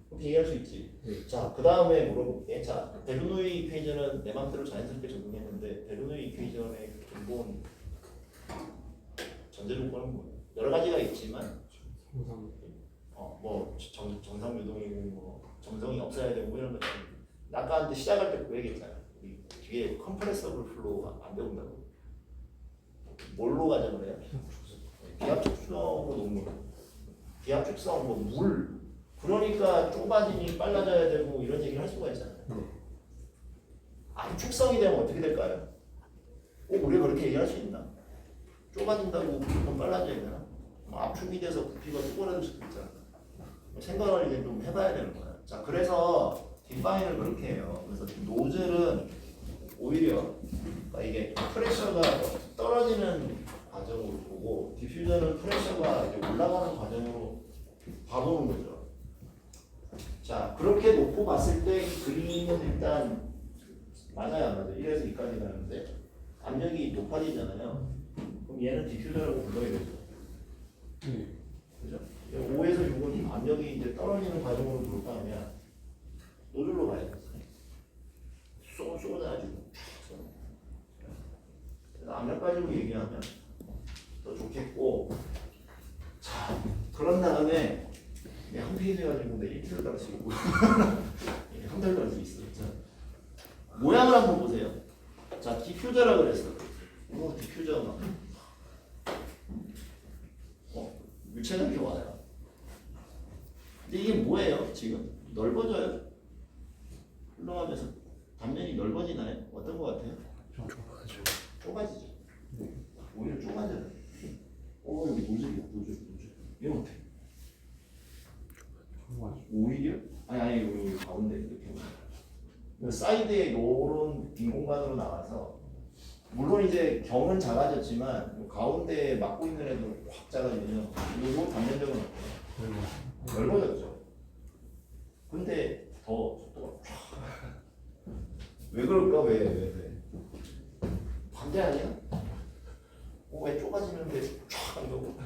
S1: 그렇게 얘기할 수 있지. 자, 그 다음에 물어볼게. 자, 베르누이 이퀘이션은 내 맘대로 자연스럽게 적용했는데 베르누이 이퀘이션의 근본 전제 조건은 뭐예요? 여러 가지가 있지만 뭐 정상 유동이고 뭐 정성이 없어야 되고 이런 것들. 아까 이제 시작할 때 그 얘기했잖아요. 우리 뒤에 컴프레서블 플로우 안 배운다고. 뭘로 가자고 그래요? 비압축성으로 놓은 거. 비압축성 뭐 물. 그러니까 좁아지니 빨라져야 되고 이런 얘기를 할 수가 있잖아요. 압축성이 되면 어떻게 될까요? 꼭 우리가 그렇게 얘기할 수 있나? 좁아진다고 무조건 빨라져야 되나? 압축이 돼서 부피가 쪼그라들 수도 있잖아. 생각을 이제 좀 해봐야 되는 거야. 자, 그래서 디파인을 그렇게 해요. 그래서 노즐은 오히려 그러니까 이게 프레셔가 떨어지는 과정으로 보고 디퓨저는 프레셔가 이제 올라가는 과정으로 봐보는 거죠. 자, 그렇게 놓고 봤을 때 이 그림은 일단 맞아요, 안 맞아요? 1에서 2까지 가는데 압력이 높아지잖아요. 그럼 얘는 디퓨저라고 불러야 되죠. 그죠? 5에서 6은 압력이 이제 떨어지는 과정으로 볼까 하면 노즐로 가야 돼. 쏟아가지고. 그래서 압력 가지고 얘기하면 더 좋겠고. 자, 그런 다음에 한 페이지 가지고 내 1kg 달러 쓰고 한 달도 할 수 있어. 자, 모양을 한번 보세요. 자, 디퓨저라 그랬어. 디퓨저 막. 유체적이 와요. 근데 이게 뭐예요? 지금 넓어져요? 흘러가면서 단면이 넓어지나요? 어떤 것 같아요?
S2: 좀 좁아져.
S1: 좁아지죠. 오히려 좁아져요. 여기 노즐이야, 노즐. 이건 어때? 오히려? 아니 여기 가운데 이렇게 사이드에 이런 빈 공간으로 나와서 물론 이제 경은 작아졌지만 가운데에 막고 있는 애도 확 작아지면 이거 단면적은 어때요? 넓어졌죠. 근데 더 속도가 왜 그럴까? 왜? 반대 아니야? 왜 좁아지는데 쫙 한다고?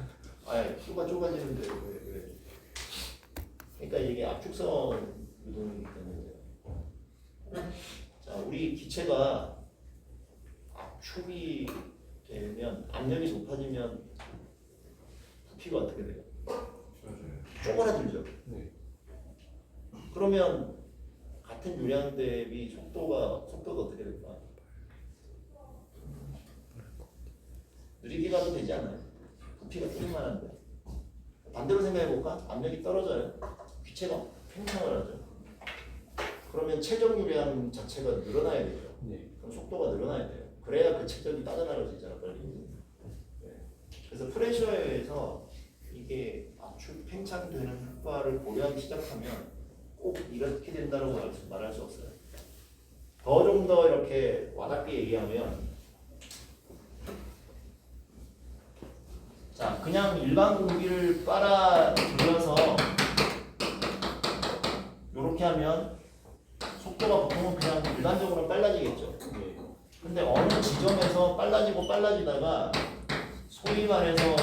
S1: 좁아지는데 왜? 그러니까 이게 압축성 유동이기 때문에. 자, 우리 기체가 압축이 되면 압력이 높아지면 부피가 어떻게 돼요? 쪼그라들죠.
S2: 네.
S1: 그러면 같은 유량 대비 속도가 어떻게 될까? 느리게 가도 되지 않아요? 부피가 조금만 한데. 반대로 생각해볼까? 압력이 떨어져요. 기체가 팽창을 하죠. 그러면 최적 유량 자체가 늘어나야 되죠.
S2: 네.
S1: 그럼 속도가 늘어나야 돼요. 그래야 그 최적이 빠져나갈 수 있잖아, 빨리. 네. 그래서 프레셔에 의해서 이게 압축 팽창되는 효과를 고려하기 시작하면 꼭 이렇게 된다고 말할 수 없어요. 좀 더 이렇게 와닿게 얘기하면, 자, 그냥 일반 공기를 빨아들여서 이렇게 하면 속도가 보통은 그냥 일반적으로 빨라지겠죠. 근데 어느 지점에서 빨라지다가 소위 말해서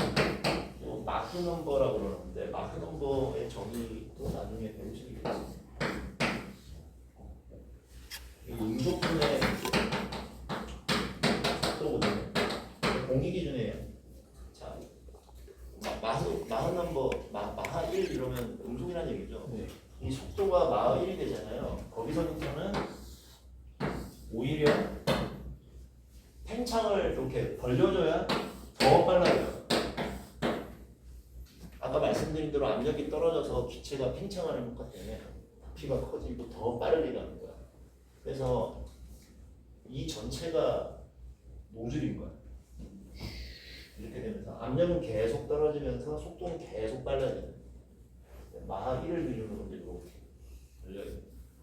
S1: 요 마크 넘버라고 그러는데 마크 넘버의 정의도 나중에 배우시겠지. 이 음속분의 속도거든요. 공기 기준이에요. 자, 마하 넘버 마하 1 이러면 음속이라는 얘기죠.
S2: 네.
S1: 이 속도가 마하 1이 되잖아요. 거기서부터는 오히려 팽창을 이렇게 벌려줘야 더 빨라져요. 아까 말씀드린 대로 압력이 떨어져서 기체가 팽창하는 효과 때문에 부피가 커지고 더 빠르게 가는 거야. 그래서 이 전체가 노즐인 거야. 이렇게 되면서 압력은 계속 떨어지면서 속도는 계속 빨라져요. 마하 1을 기준으로 이제 이렇게 열려요.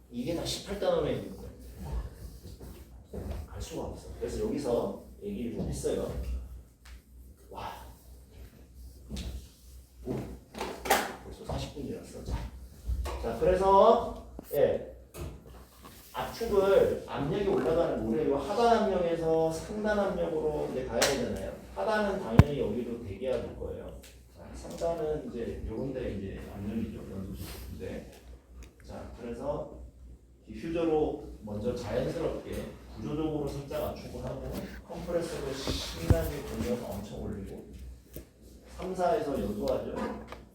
S1: 이게 다 18단원에 있는 거예요. 갈 수가 없어. 그래서 여기서 얘기를 좀 했어요. 와, 오, 벌써 40분 지났어. 자, 그래서 압축을 압력이 올라가는 우리 하단 압력에서 상단 압력으로 이제 가야 되잖아요. 하단은 당연히 여기로 대기할 거예요. 자, 상단은 이제 요런데 이제 압력이죠. 연소수인데. 자, 그래서 디퓨저로 먼저 자연스럽게 구조적으로 살짝 압축을 하고 컴프레서로 신나게 돌려서 엄청 올리고 3, 4에서 연소하죠.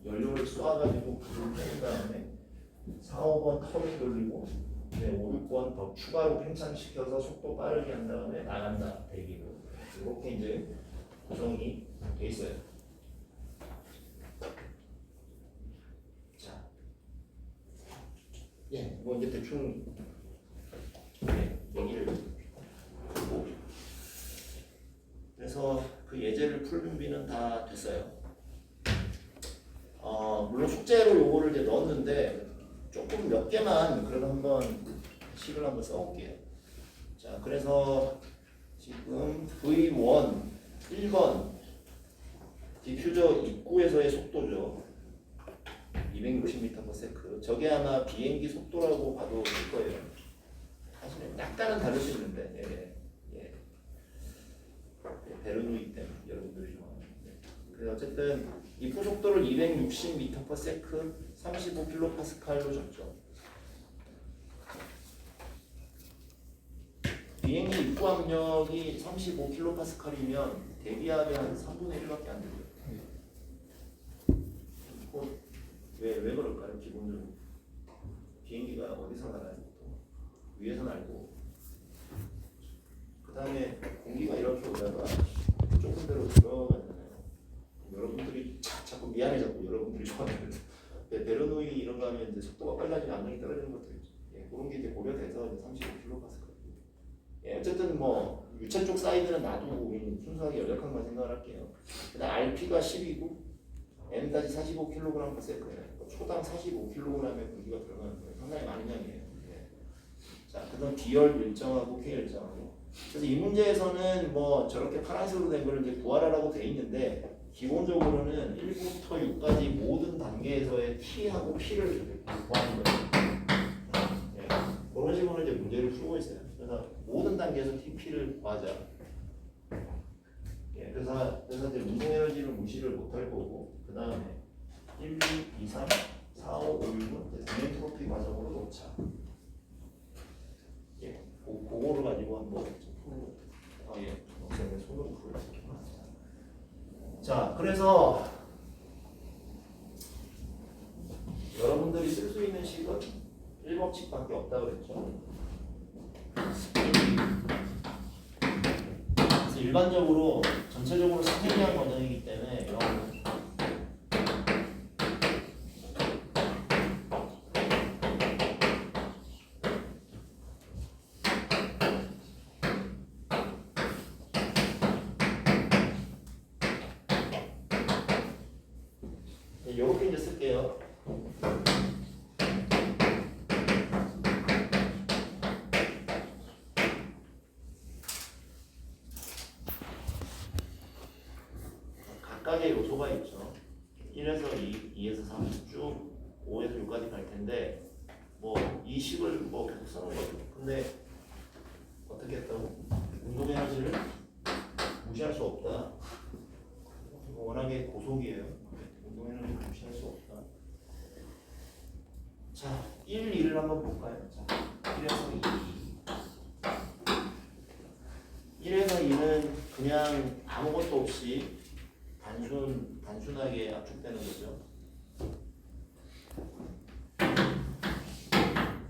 S1: 연료를 쏘아가지고 불을 펴는 다음에 4, 5번 터빈 돌리고 5, 6번 더 추가로 팽창시켜서 속도 빠르게 한 다음에 나간다. 대기로. 이렇게 이제 구성이 돼 있어요. 자, 뭐 이제 대충 얘기를 하고 그래서 그 예제를 풀 준비는 다 됐어요. 물론 숙제로 요거를 이제 넣었는데 조금 몇 개만 그래도 한번 식을 한번 써볼게요. 자, 그래서 지금 V1 1번 디퓨저 입구에서의 속도죠. 260m/s. 저게 아마 비행기 속도라고 봐도 될 거예요. 사실은 약간은 다를 수 있는데, 베르누이 때문에 여러분들이 좋아하는. 그래서 어쨌든 입구 속도를 260m/s, 35kPa로 줬죠. 비행기 입구 압력이 35kPa이면 대기압의 한 3분의 1밖에 안 돼요. 왜 그럴까요? 기본적으로 비행기가 어디서 날아요? 위에서 날고 그 다음에 공기가 이렇게 오다가 좁은 데로 들어가잖아요. 여러분들이 자꾸 미안해졌고 여러분들이 좋아하는 베르누이 이런 거 하면 이제 속도가 빨라지면 압력이 떨어지는 것도 있죠. 그런 게 이제 고려돼서 이제 35kPa. 어쨌든 뭐 유체 쪽 사이드는 놔두고 우리는 순수하게 열역학만 생각을 할게요. 그다음 RP가 10이고 M까지 45kg/s예요. 초당 45kg의 공기가 들어가는 거예요. 상당히 많은 양이에요. 자, 그다음 D열 일정하고 K 일정하고. 그래서 이 문제에서는 뭐 저렇게 파란색으로 된 거를 이제 구하라라고 돼 있는데 기본적으로는 1부터 6까지 모든 단계에서의 T하고 P를 구하는 거예요. 그런 식으로 이제 문제를 풀고 있어요. 그래서 모든 단계에서 TP를 구하자. 그래서 이제 운동 에너지를 무시를 못할 거고 그 다음에 1, 2, 3, 4, 5, 5, 6은 디멘트로피 과정으로 놓자. 그거를 가지고 한번 푸는 거예요. 손으로 풀어요. 자, 그래서 여러분들이 쓸 수 있는 식은 1법칙밖에 없다고 그랬죠. 그래서 일반적으로 전체적으로 스테디한 과정이기 때문에 이런 이렇게 이제 쓸게요. 각각의 요소가 있죠. 1에서 2, 2에서 3, 쭉 5에서 6까지 갈 텐데 뭐 이 식을 뭐 계속 쓰는 거죠. 근데 어떻게 했다고? 운동 무시할 수 없다. 이거 워낙에 고속이에요. 운동에는 무시할 수 없다. 자, 1, 2를 한번 볼까요? 자, 1에서 2. 1에서 2는 그냥 아무것도 없이 단순하게 압축되는 거죠.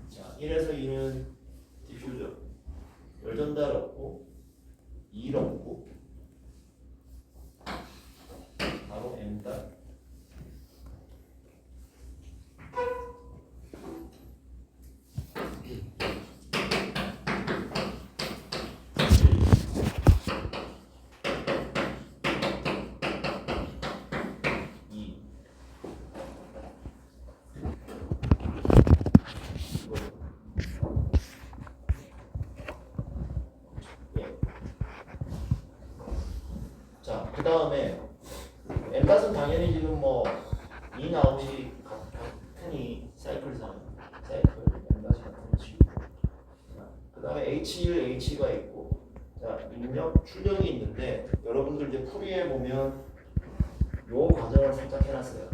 S1: 자, 1에서 2는 디퓨저, 열전달 없고 2 없고 바로 M달. 그 다음에 M닷은 당연히 지금 뭐 인아웃이 같으니 사이클상 사이클 M닷이 같은 치고 그 다음에 H1, H가 있고 자 입력, 출력이 있는데 여러분들 이제 풀이해 보면 요 과정을 살짝 해놨어요.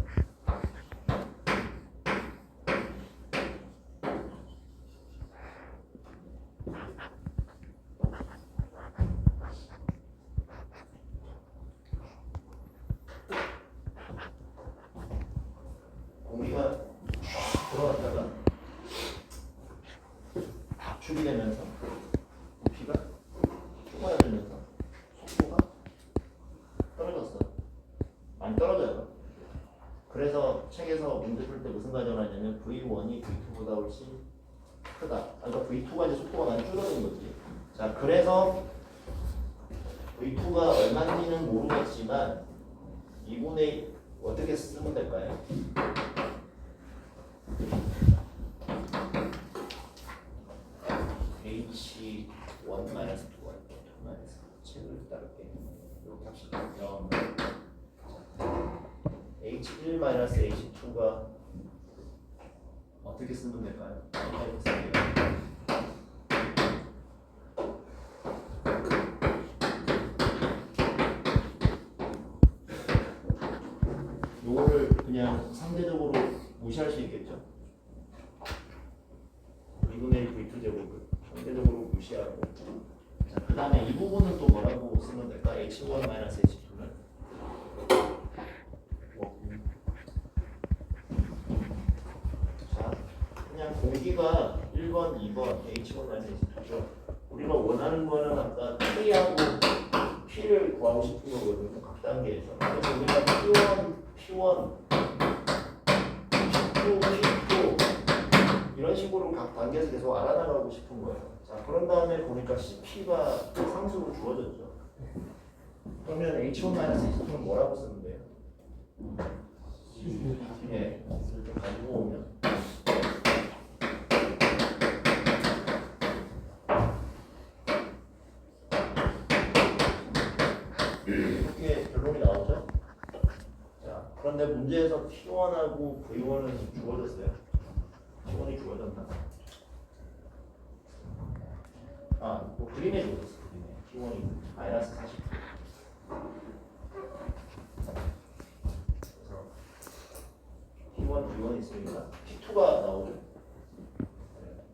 S1: 공기가 들어갔다가 압축이 되면서 부피가 좁아지면서 속도가 떨어졌어. 많이 떨어져요. 그래서 책에서 문제 풀 때 무슨 가정을 하냐면 V1이 V2보다 훨씬 크다. 그러니까 V2가 이제 속도가 많이 줄어든 거지. 자, 그래서 V2가 얼마인지는 모르겠지만 2분의 어떻게 쓰면 될까요? H1 마이너스 2Y 마이너스 책을 따를게. 이렇게 합시다. H1 마이너스 H2가 어떻게 쓰면 될까요? 이렇게 쓸게요. 요거를 그냥 상대적으로 무시할 수 있겠죠. 2분의 1 V2 제곱을 상대적으로 무시하고 그 다음에 이 부분은 또 뭐라고 쓰면 될까? H1 마이너스 H2는 자 그냥 공기가 1번, 2번 H1 마이너스 H2죠. 우리가 원하는 거는 아까 K하고 P를 구하고 싶은 거거든요. 각 단계에서. 그래서 우리가 P1, P2, P2 이런 식으로 각 단계에서 계속 알아나가고 싶은 거예요. 자, 그런 다음에 보니까 CP가 상수로 주어졌죠. 그러면 H1-H2는 뭐라고 쓰면 돼요? 예, 이렇게 가지고 오면 이렇게 결론이 나오죠. 자, 그런데 문제에서 T1하고 V1은 주어졌어요. T1이 주어졌나? 아, 뭐 그림에 주어졌어. 그림에 T1이 마이너스 40. 그래서 T1, V1 있으니까 T2가 나오죠.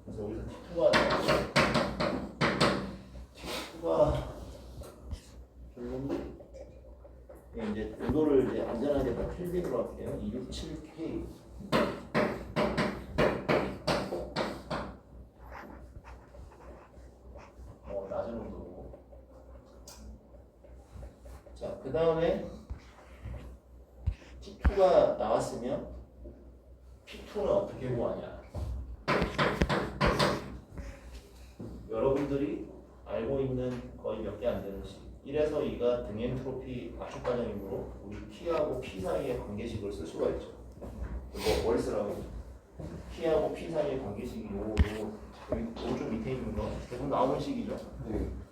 S1: 그래서 여기서 T2가 나오죠. T2가 결론 이제 온도를 이제 안전하게 다 켈빈으로 할게요. 267K. 낮은 온도고. 자, 그 다음에 T2가 나왔으면 P2는 어떻게 구하냐? 여러분들이 알고 있는 거의 몇 개 안 되는 식. 1에서 2가 등 엔트로피 압축 과정이므로 우리 T하고 P 사이의 관계식을 쓸 수가 있죠. 뭘 쓰라고? T하고 P 사이의 관계식이 요좀 밑에 있는 거 대부분 나오는 식이죠.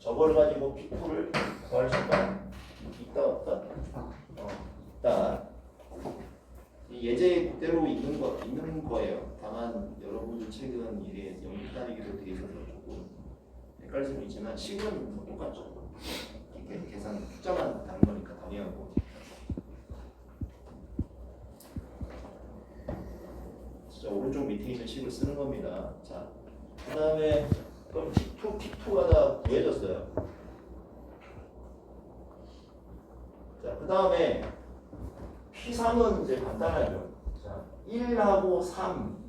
S1: 저걸 가지고 P2를 구할 수가 있다 없다? 있다. 예제 그대로 있는 거예요. 다만 여러분 책은 이게 연기 따르기로 되어 있어서 조금 헷갈릴 수는 있지만 식은 똑같죠. 이렇게 계산 숫자 밑에 있는 식을 쓰는 겁니다. 자, 그 다음에 그럼 T2, T2가 다 구해졌어요. 자, 그 다음에 P3은 이제 간단하죠. 자, 1하고 3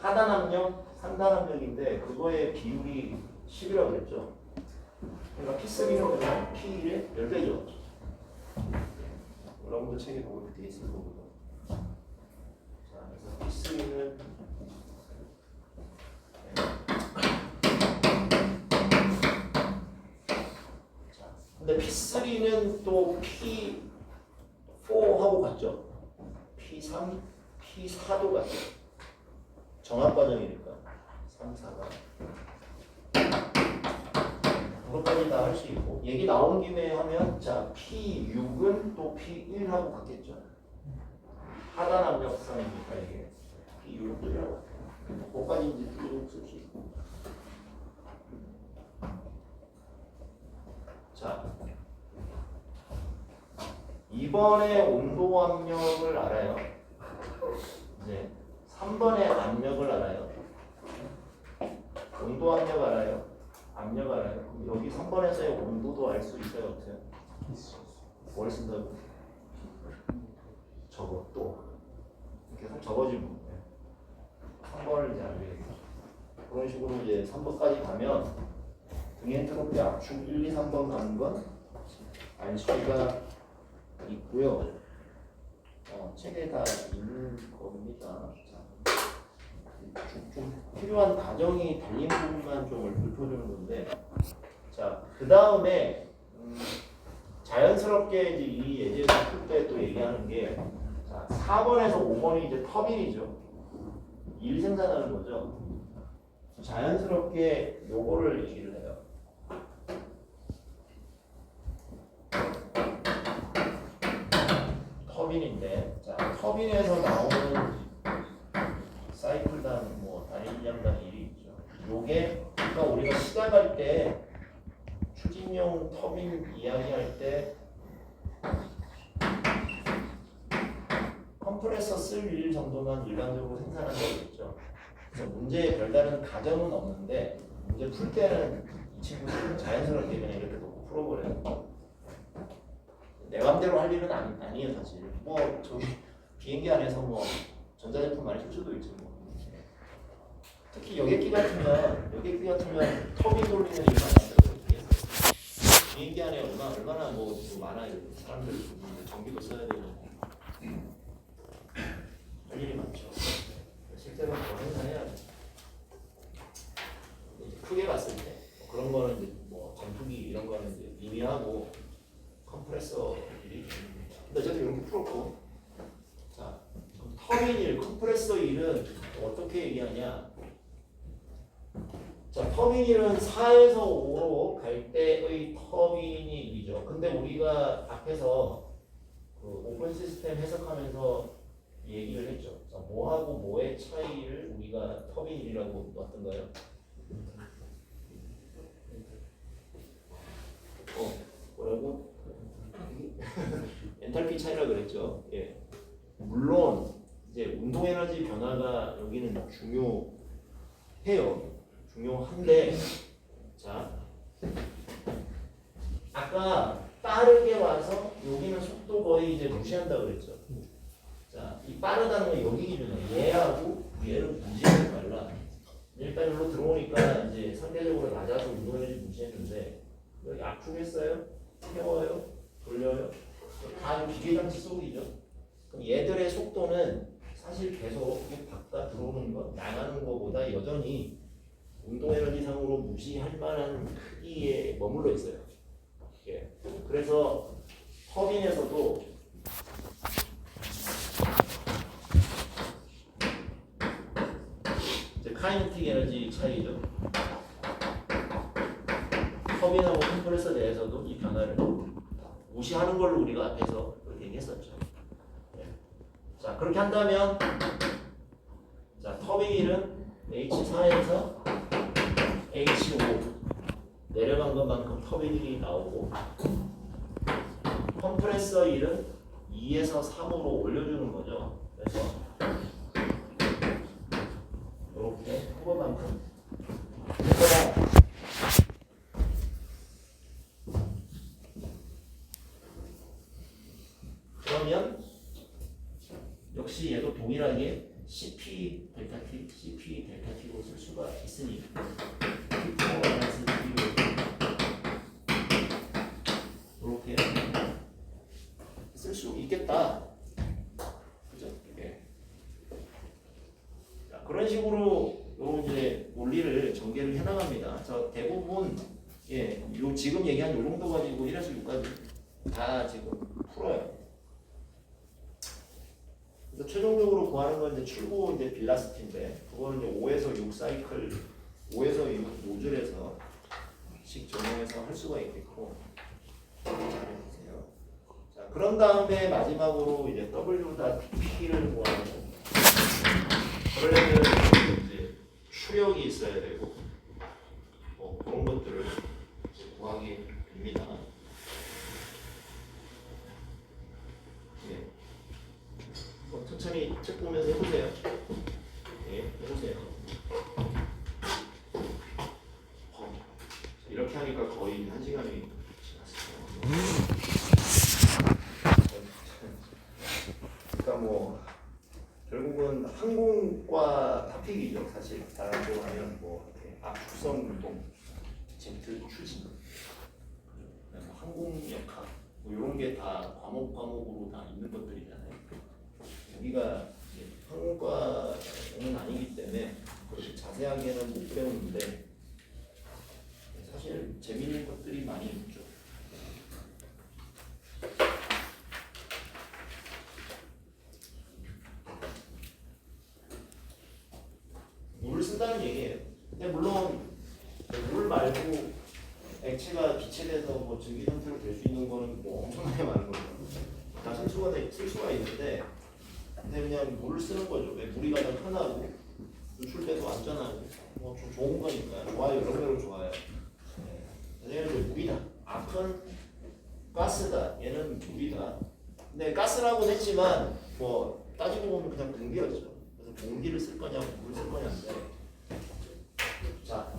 S1: 하단 압력, 상단 압력인데 그거의 비율이 10이라고 그랬죠. 그러니까 P3는 그냥 P1의 10배죠. 여러분도 책에 보고 돼 있을 거고요. 자, 그래서 P3는 근데 P3는 또 P4하고 같죠? P3, P4도 같죠? 정합 과정이니까 3, 4가 그것까지 다 할 수 있고 얘기 나온 김에 하면 자 P6은 또 P1하고 같겠죠? 하단 압력상이니까 이게 P6은 또 1하고 같아요. 그것까지 이제 쭉 쓸 수 있고 자, 이번에 온도 압력을 알아요. 이제 3번의 압력을 알아요. 온도 압력 알아요. 압력 알아요. 그럼 여기 3번에서의 온도도 알 수 있어요, 없어요? 뭘 쓴다고? 적어 또 계속 적어주면 3번을 이제 알게 되죠. 그런 식으로 이제 3번까지 가면 등엔트로피 압축 1, 2, 3번 가는 건 알 수가 있고요. 책에 다 있는 겁니다. 자, 좀 필요한 가정이 달린 부분만 좀 읊어주는 건데, 자, 그 다음에 자연스럽게 이제 이 예제를 풀 때 또 얘기하는 게, 자, 4번에서 5번이 이제 터빈이죠. 일 생산하는 거죠. 자연스럽게 요거를 얘기를 해요. 터빈인데, 자, 터빈에서 나오는 사이클당 뭐 단위량당 1이 있죠. 요게 그러니까 우리가 시작할 때 추진용 터빈 이야기할 때 컴프레서 쓸 일 정도만 일반적으로 생산한다고 했죠. 그래서 문제에 별다른 가정은 없는데 문제 풀 때는 이 친구들은 자연스럽게 그냥 이렇게 놓고 풀어버려요. 내 맘대로 할 일은 아니에요 사실. 뭐 저기 비행기 안에서 뭐 전자제품 많이 쓸 수도 있죠. 뭐. 특히 여객기 같으면 터빈 돌리는 일 많이 한다고 비행기 안에 얼마나 뭐 많아요. 사람들 전기도 써야 되고 할 일이 많죠. 실제로 더 생산해야 돼. 크게 봤을 때 그런 거는 이제 뭐 전투기 이런 거는 이제 미미하고 컴프레서 일이 근데 어쨌든 이렇게 풀었고 자 터빈 일, 컴프레서 일은 어떻게 얘기하냐 자 터빈 일은 4에서 5로 갈 때의 터빈이 1이죠. 근데 우리가 앞에서 그 오픈 시스템 해석하면서 얘기를 했죠. 자, 뭐하고 뭐의 차이를 우리가 터빈 일이라고 놨던가요? 뭐라고? 엔탈피 차이라 그랬죠. 예. 물론 이제 운동 에너지 변화가 여기는 중요해요. 중요한데, 자, 아까 빠르게 와서 여기는 속도 거의 이제 무시한다 그랬죠. 자, 이 빠르다는 건 여기 기준이에요. 얘하고 얘를 무시하지 말라. 일단 여기로 들어오니까 이제 상대적으로 낮아서 운동 에너지 무시했는데 여기 압축했어요? 태워요? 돌려요? 다 기계장치 속이죠. 그럼 얘들의 속도는 사실 계속 바깥 들어오는 것, 나가는 것보다 여전히 운동 에너지상으로 무시할 만한 크기에 머물러 있어요. 예. 그래서 터빈에서도 이제 카이네틱 에너지 차이죠. 터빈하고 컴프레서 내에서도 이 변화를 무시하는 걸로 우리가 앞에서 그렇게 얘기했었죠. 예. 자 그렇게 한다면 자 터빈 1은 H4에서 H5 내려간 것만큼 터빈 1이 나오고 컴프레서 1은 2에서 3으로 올려주는 거죠. 그래서 표본만큼. 그러니까 그러면 역시 얘도 동일하게 CP 델타 T, CP 델타 T로 쓸 수가 있으니 이렇게 쓸 수 있겠다. 그죠? 예. 자, 그런 식으로 요 이제 논리를 전개를 해나갑니다. 저 대부분 요 지금 얘기한 요 정도 가지고 1에서 6까지 다 지금 풀어요. 그래서 최종적으로 구하는 건 이제 출구 이제 빌라스티인데 그거는 이제 5에서 6 사이클, 5에서 6 모듈에서 식 적용해서 할 수가 있겠고 잘해보세요. 자, 그런 다음에 마지막으로 이제 W.P를 구하는 그러려면 이제 추력이 있어야 되고 뭐 그런 것들을 이제 구하기 됩니다. 천천히 책 보면서 해보세요. 예, 해보세요. 이렇게 하니까 거의 1시간이 지났어요. 그러니까 뭐 결국은 항공과 타픽이죠. 사실 다라고 하면 뭐 압축성 운동, 제트 추진, 항공역학 뭐 이런 게 다 과목으로 다 있는 것들이잖아요. 여기가 항공과는 아니기 때문에 그렇게 자세하게는 못 배우는데 사실 재미있는 것들이 많이 있죠. 물을 쓴다는 얘기예요. 근데 물론 물 말고 액체가 기체돼서 뭐 증기 상태로 될 수 있는 거는 뭐 엄청나게 많은 거죠. 다 쓸 수가 있는데 근데 그냥 물을 쓰는 거죠. 왜 물이 가장 편하고 노출돼도 안전하고 뭐 좀 좋은 거니까 좋아요. 여러 배로 좋아요. 얘는 물이다. 앞은 가스다. 얘는 물이다. 근데 가스라고는 했지만 뭐 따지고 보면 그냥 공기였죠. 그래서 공기를 쓸 거냐 물을 쓸 거냐인데 자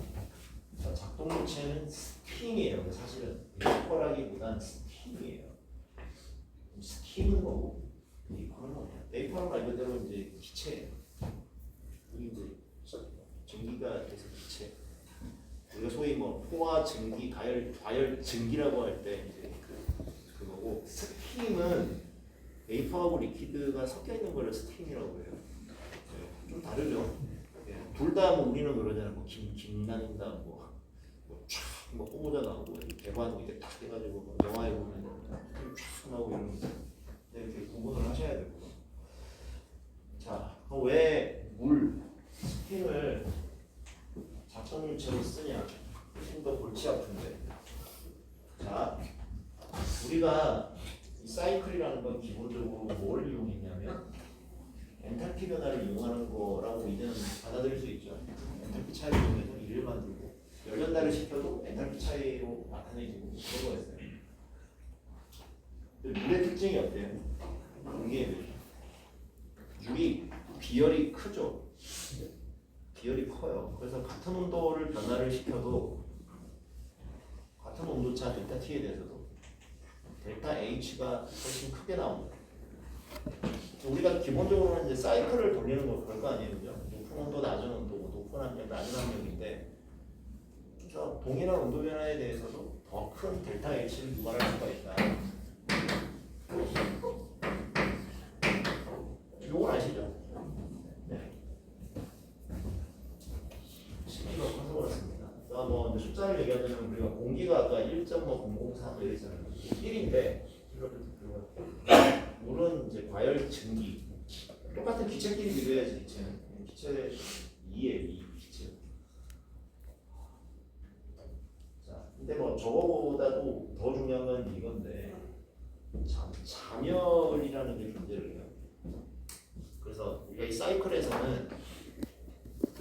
S1: 작동물체는 스팀이에요. 사실은 베이퍼라기보단 스팀이에요. 스팀은 뭐고 베이퍼는 뭐냐? 베이퍼는 말 그대로 이제 기체예요. 이게 이제 전기가 돼서 기체. 우리가 소위 뭐 포화 증기, 과열 증기라고 할 때 이제 그거고 스팀은 베이퍼하고 리퀴드가 섞여 있는 걸 스팀이라고 해요. 좀 다르죠. 둘 다 뭐 우리는 그러잖아요. 뭐 김난다 뭐 꼬모자 나오고 대관 이렇게 딱 해가지고 뭐 영화에 보면 쫙 나오고 이런 거 이렇게 구분을 하셔야 되고. 자, 왜 물 스팀을 작성물체로 쓰냐? 좀 더 골치 아픈데. 자, 우리가 이 사이클이라는 건 기본적으로 뭘 이용했냐면 엔탈피 변화를 이용하는 거라고 이제는 받아들일 수 있죠. 엔탈피 차이를 이용해서 일을 만들고 열 전달을 시켜도 엔탈피 차이로 나타내지고 그런 거였어요. 물의 특징이 어때요? 공기의 물이 비열이 크죠. 비열이 커요. 그래서 같은 온도를 변화를 시켜도 같은 온도차 델타 T에 대해서도 델타 H가 훨씬 크게 나옵니다. 우리가 기본적으로는 이제 사이클을 돌리는 거 그럴 거 아니에요, 그죠? 높은 온도, 낮은 온도, 높은 압력, 낮은 압력인데, 그래서 동일한 온도 변화에 대해서도 더 큰 델타 H를 유발할 수가 있다. 이건 아시죠? 네. 시기가 커서 그렇습니다. 뭐 숫자를 얘기하자면 우리가 공기가 아까 1.003 이랬잖아요. 1인데 물은 이제 과열 증기. 똑같은 기체끼리 비교해야지 기체는. 기체 2에 2 기체. 자, 근데 뭐 저거보다도 더 중요한 건 이건데 잠열이라는 게 존재를 해요. 그래서 우리가 이 사이클에서는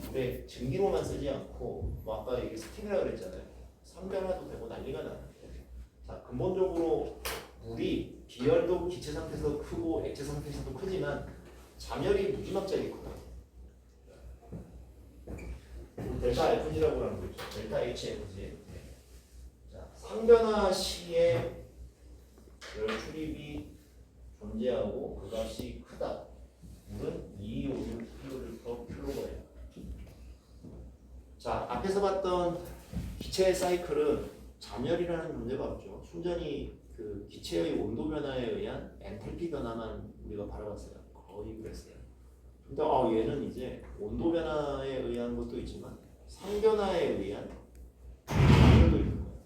S1: 물에 증기로만 쓰지 않고 뭐 아까 이게 스팀이라고 그랬잖아요. 상변화도 되고 난리가 나는데 자 근본적으로 물이 비열도 기체 상태에서 크고 액체 상태에서도 크지만 잠열이 무지막지하게 커요. 델타 FG라고 하는 거 있죠. 델타 HFG. 자, 상변화 시에 열 출입이 존재하고 그 값이 크다. 물은 256kg/kg예요. 자, 앞에서 봤던 기체의 사이클은 잠열이라는 문제가 없죠. 순전히 그 기체의 온도 변화에 의한 엔탈피 변화만 우리가 바라봤어요. 거의 그랬어요. 근데 얘는 이제 온도 변화에 의한 것도 있지만 상변화에 의한 잠열도 있는 거예요.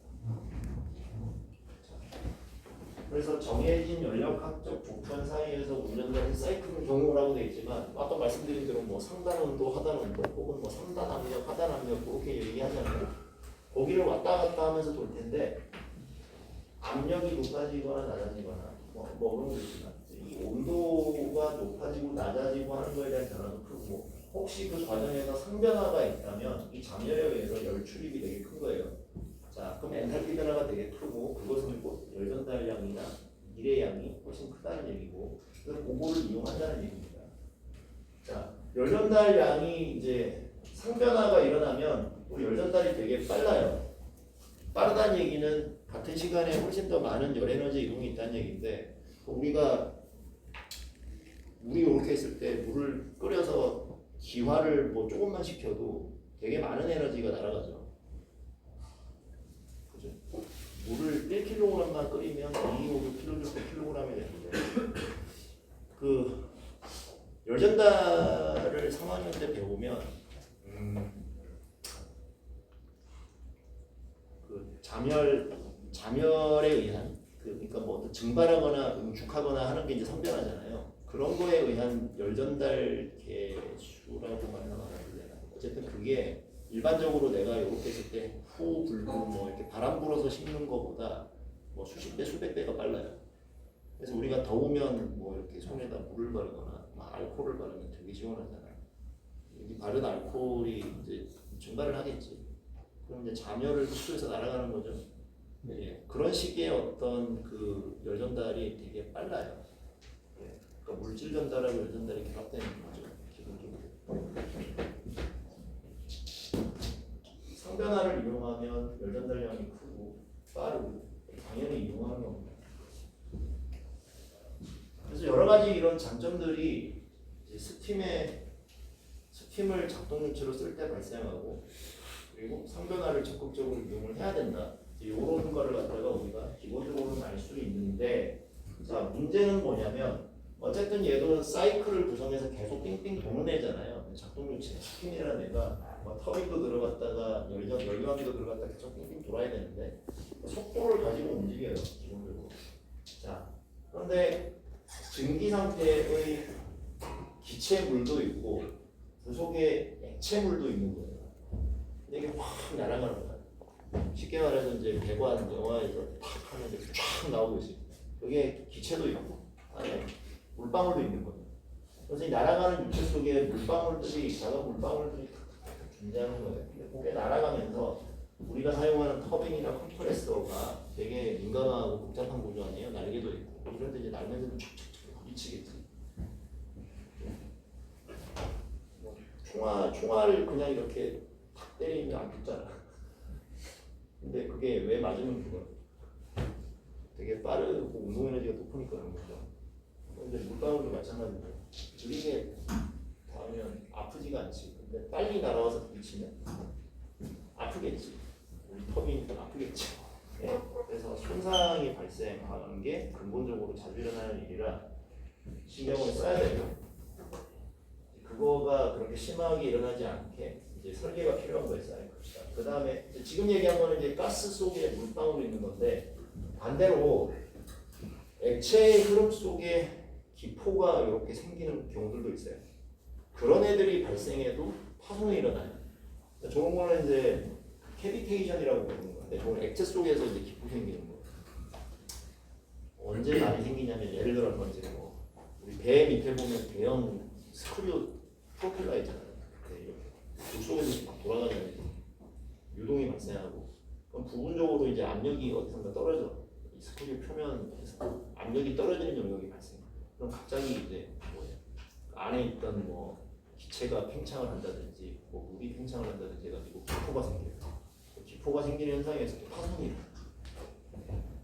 S1: 그래서 정해진 연력학적 조건 사이에서 운전되는 사이클은 경우라고 되어 있지만 아까 말씀드린 대로 뭐 상단 온도, 하단 온도 혹은 뭐 3단 압력, 하단 압력 그렇게 얘기하잖아요. 거기를 왔다 갔다 하면서 돌 텐데 압력이 높아지거나 낮아지거나 뭐 그런 거 있지만 이 온도가 높아지고 낮아지고 하는 거에 대한 변화도 크고 혹시 그 과정에서 상변화가 있다면 이 잠열에 의해서 열 출입이 되게 큰 거예요. 자, 그럼 엔탈피 변화가 되게 크고 그것은 곧 열 전달량이나 일의 양이 훨씬 크다는 얘기고 그래서 그거를 이용한다는 얘기입니다. 자, 열 전달량이 이제 상변화가 일어나면 우리 열 전달이 되게 빨라요. 빠르다는 얘기는 같은 시간에 훨씬 더 많은 열 에너지 이동이 있다는 얘기인데 우리가 물이 이렇게 있을 때 물을 끓여서 기화를 뭐 조금만 시켜도 되게 많은 에너지가 날아가죠. 그죠? 물을 1kg만 끓이면 256kg/kg이 되는데 그 열전달을 3학년 때 배우면 그 잠열에 의한 그러니까 뭐 어떤 증발하거나 응축하거나 하는 게 이제 상변화잖아요. 그런 거에 의한 열전달 개수라고 말하면 되나. 어쨌든 그게 일반적으로 내가 이렇게 했을 때 후 불고 뭐 이렇게 바람 불어서 식는 거보다 뭐 수십 배 수백 배가 빨라요. 그래서 우리가 더우면 뭐 이렇게 손에다 물을 바르거나 막 알코올을 바르면 되게 시원하잖아요. 여기 바른 알코올이 이제 증발을 하겠지. 그럼 이제 잠열을 흡수해서 날아가는 거죠. 예, 그런 식의 어떤 그 열 전달이 되게 빨라요. 예, 그러니까 물질 전달하고 열 전달이 결합되는 거죠. 기본적으로. 상변화를 이용하면 열 전달량이 크고 빠르고 당연히 이용하는 겁니다. 그래서 여러 가지 이런 장점들이 이제 스팀을 작동 유체로 쓸 때 발생하고 그리고 상변화를 적극적으로 이용을 해야 된다. 이런 거를 갖다가 우리가 기본적으로는 알 수 있는데 자 문제는 뭐냐면 어쨌든 얘도 사이클을 구성해서 계속 빙빙 도는 애잖아요. 작동 유체 스팀이라는 애가 뭐 터빈도 들어갔다가 열감도 들어갔다 계속 빙빙 돌아야 되는데 속도를 가지고 움직여요 기본적으로. 자 그런데 증기 상태의 기체물도 있고 그 속에 액체물도 있는 거예요. 근데 이게 확 날아가는 거예요. 쉽게 말해서 이제 배관 영화에서 탁 하면 이렇게 쫙 나오듯이 여기에 기체도 있고 안에 물방울도 있는 거예요. 그래서 이 날아가는 유체 속에 물방울들이 작은 물방울들이 존재하는 거예요. 근데 그게 날아가면서 우리가 사용하는 터빈이나 컴프레서가 되게 민감하고 복잡한 구조 아니에요. 날개도 있고 이럴 때 이제 날면서 촥촥촥 부딪히겠지. 총알을 그냥 이렇게 탁 때리면 안 죽잖아. 근데 그게 왜 맞으면 죽어? 되게 빠르고 운동 에너지가 높으니까 그런 거죠. 근데 물방울도 마찬가지고 느리게 닿으면 아프지가 않지. 근데 빨리 날아와서 부딪히면 아프겠지. 우리 터빈이니까 아프겠지. 네. 그래서 손상이 발생하는 게 근본적으로 자주 일어나는 일이라 신경을 써야 되고 그거가 그렇게 심하게 일어나지 않게 이제 설계가 필요한 거예요. 그 다음에 지금 얘기한 거는 이제 가스 속에 물방울이 있는 건데 반대로 액체의 흐름 속에 기포가 이렇게 생기는 경우들도 있어요. 그런 애들이 발생해도 파손이 일어나요. 저런 거는 이제 캐비테이션이라고 부르는 건데 저건 액체 속에서 이제 기포 생기는 거예요. 언제 많이 생기냐면 예를 들어 뭐 우리 배 밑에 보면 대형 스크류 프로펠러 있잖아요. 물 속에서 막 돌아가는 유동이 발생하고 그럼 부분적으로 이제 압력이 어디선가 떨어져. 이 스크류 표면에서 압력이 떨어지는 영역이 발생. 그럼 갑자기 이제 뭐예요? 안에 있던 뭐 기체가 팽창을 한다든지 뭐 물이 팽창을 한다든지 해가지고 기포가 생겨요. 기포가 생기는 현상에서 파손이 일어나요.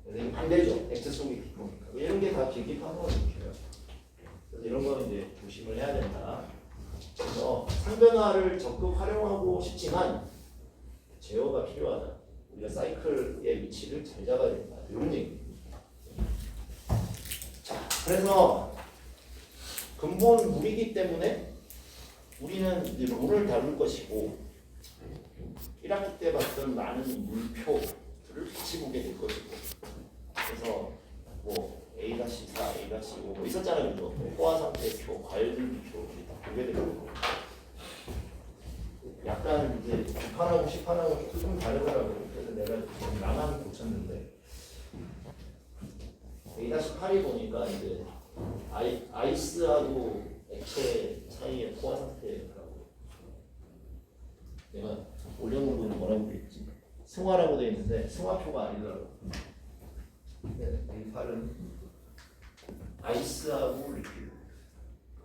S1: 근데 반대죠. 액체 속의 기포니까. 이런 게 다 기기 파손을 일으켜요. 그래서 이런 거는 이제 조심을 해야 된다. 그래서 상변화를 적극 활용하고 싶지만 제어가 필요하다. 우리가 사이클의 위치를 잘 잡아야 된다. 이런 얘기입니다. 자, 그래서 근본 물이기 때문에 우리는 이제 물을 다룰 것이고 1학기 때 봤던 많은 물표들을 같이 보게 될 것이고 그래서 뭐 A-4, A-5 뭐 있었잖아요. 그죠? 포화 상태표, 과열등기표 다 보게 될 거고 약간 이제 9판하고 10판하고 조금 다르더라고요. 그래서 내가 좀 나만 고쳤는데 A-8이 보니까 이제 아이스하고 액체 사이의 포화 상태라고 내가 올려놓은 건 뭐라고 돼 있지? 승화라고 돼 있는데 승화표가 아니더라고. A8은 아이스하고 리퀴드,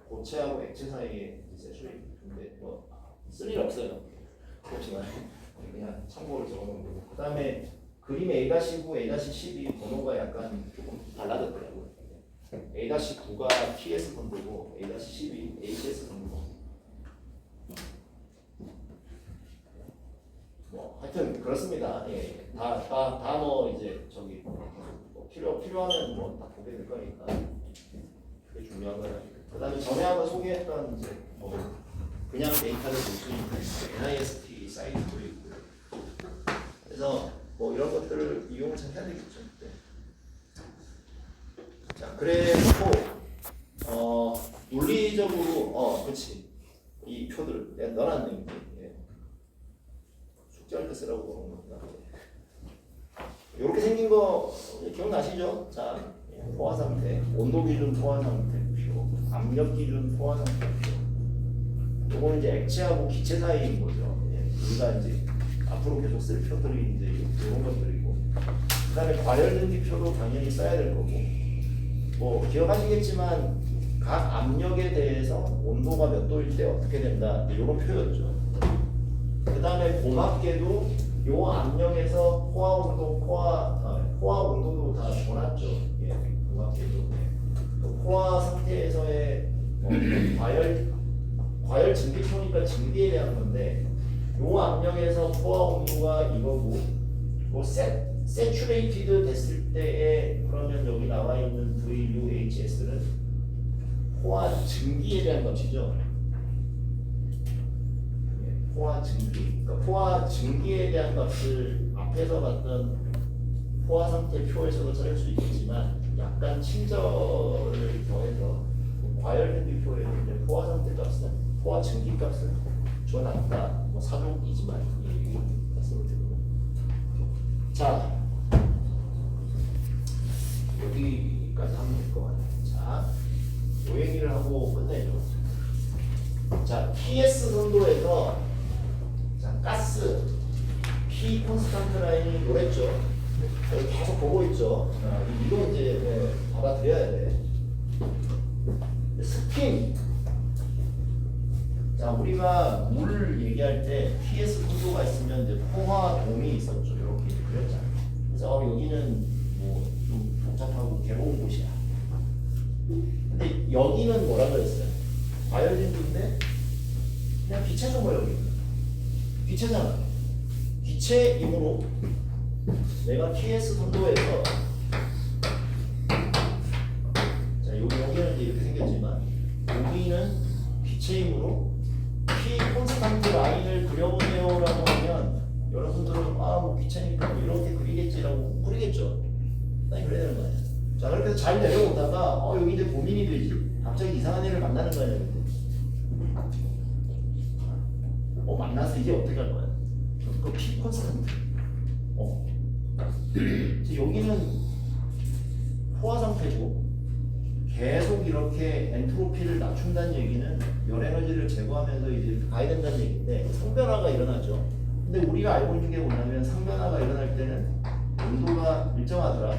S1: 고체하고 액체 사이의 세츄레이트. 근데 뭐 쓸 일 없어요. 그렇지만 그냥 참고를 적어놓은 거고. 그 다음에 그림 A-9, A-12 번호가 약간 조금 달라졌더라고요. A-9가 TS 선도고 A-12 HS 선도. 뭐 하여튼 그렇습니다. 예, 다 뭐 이제 저기 뭐 필요하면 뭐 다 보게 될 거니까 그게 중요한 거야. 그다음에 전에 한번 소개했던 이제 뭐 그냥 데이터를 볼 수 있는 NIST 사이트도 있고요. 그래서 뭐 이런 것들을 이용을 잘 해야 되겠죠. 네. 자, 그래서 논리적으로 그렇지 이 표들 내가 넣어놨네. 예. 숙제할 때 쓰라고 그런 거구나. 이렇게 생긴 거 기억나시죠? 자, 포화 상태, 온도 기준 포화 상태표, 압력 기준 포화 상태표. 요거는 이제 액체하고 기체 사이인 거죠. 예. 우리가 이제 앞으로 계속 쓸 표들이 이제 이런 것들이고, 그다음에 과열등기표도 당연히 써야 될 거고, 뭐 기억하시겠지만 각 압력에 대해서 온도가 몇 도일 때 어떻게 된다 이런 표였죠. 그다음에 고맙게도 요 압력에서 포화 온도도 다 줘놨죠. 예, 고맙게도. 예. 포화 상태에서의 과열 증기표니까 증기에 대한 건데, 요 압력에서 포화 온도가 이거고, 뭐 세츄레이티드 됐을 때에 그러면 여기 나와 있는 VUHS는 포화 증기에 대한 값이죠. 포화 증기. 그러니까 포화 증기에 대한 값을 앞에서 봤던 포화 상태 표에서도 찾을 수 있겠지만 약간 친절을 더해서 과열등기표에 이제 포화 상태 값은 포화 증기 값을 줘놨다. 뭐 사족이지만 이 말씀을 드리고. 자, 여기까지 하면 될 것 같아요. 자, 요 얘기를 하고 끝내죠. 자, PS 선도에서 자, 가스 P 콘스탄트 라인이 요랬죠. 여기 계속 보고 있죠. 이거 이제 받아들여야 돼. 스핀. 자, 우리가 물을 얘기할 때 PS 선도가 있으면 이제 포화돔이 있었죠. 이렇게 그렸잖아. 그래서 여기는 뭐 좀 복잡하고 괴로운 곳이야. 근데 여기는 뭐라 그랬어요? 과열진인데 그냥 기체죠 뭐 여기. 기체잖아. 기체이므로 내가 TS 선도에서 자 여기는 이제 이렇게 생겼지만 여기는 기체이므로 P 콘스탄트 라인을 그려보세요라고 하면 여러분들은 뭐 기체니까 뭐 이렇게 그리겠지라고 그리겠죠. 아니 그래야 되는 거 아니야. 자 그렇게 해서 잘 내려오다가 여기 이제 고민이 되지. 갑자기 이상한 애를 만나는 거야. 만나서 이제 어떻게 할 거야? 그 P 콘스탄트. 여기는 포화 상태고 계속 이렇게 엔트로피를 낮춘다는 얘기는 열 에너지를 제거하면서 이제 가야 된다는 얘기인데 상변화가 일어나죠. 근데 우리가 알고 있는 게 뭐냐면 상변화가 일어날 때는 온도가 일정하더라.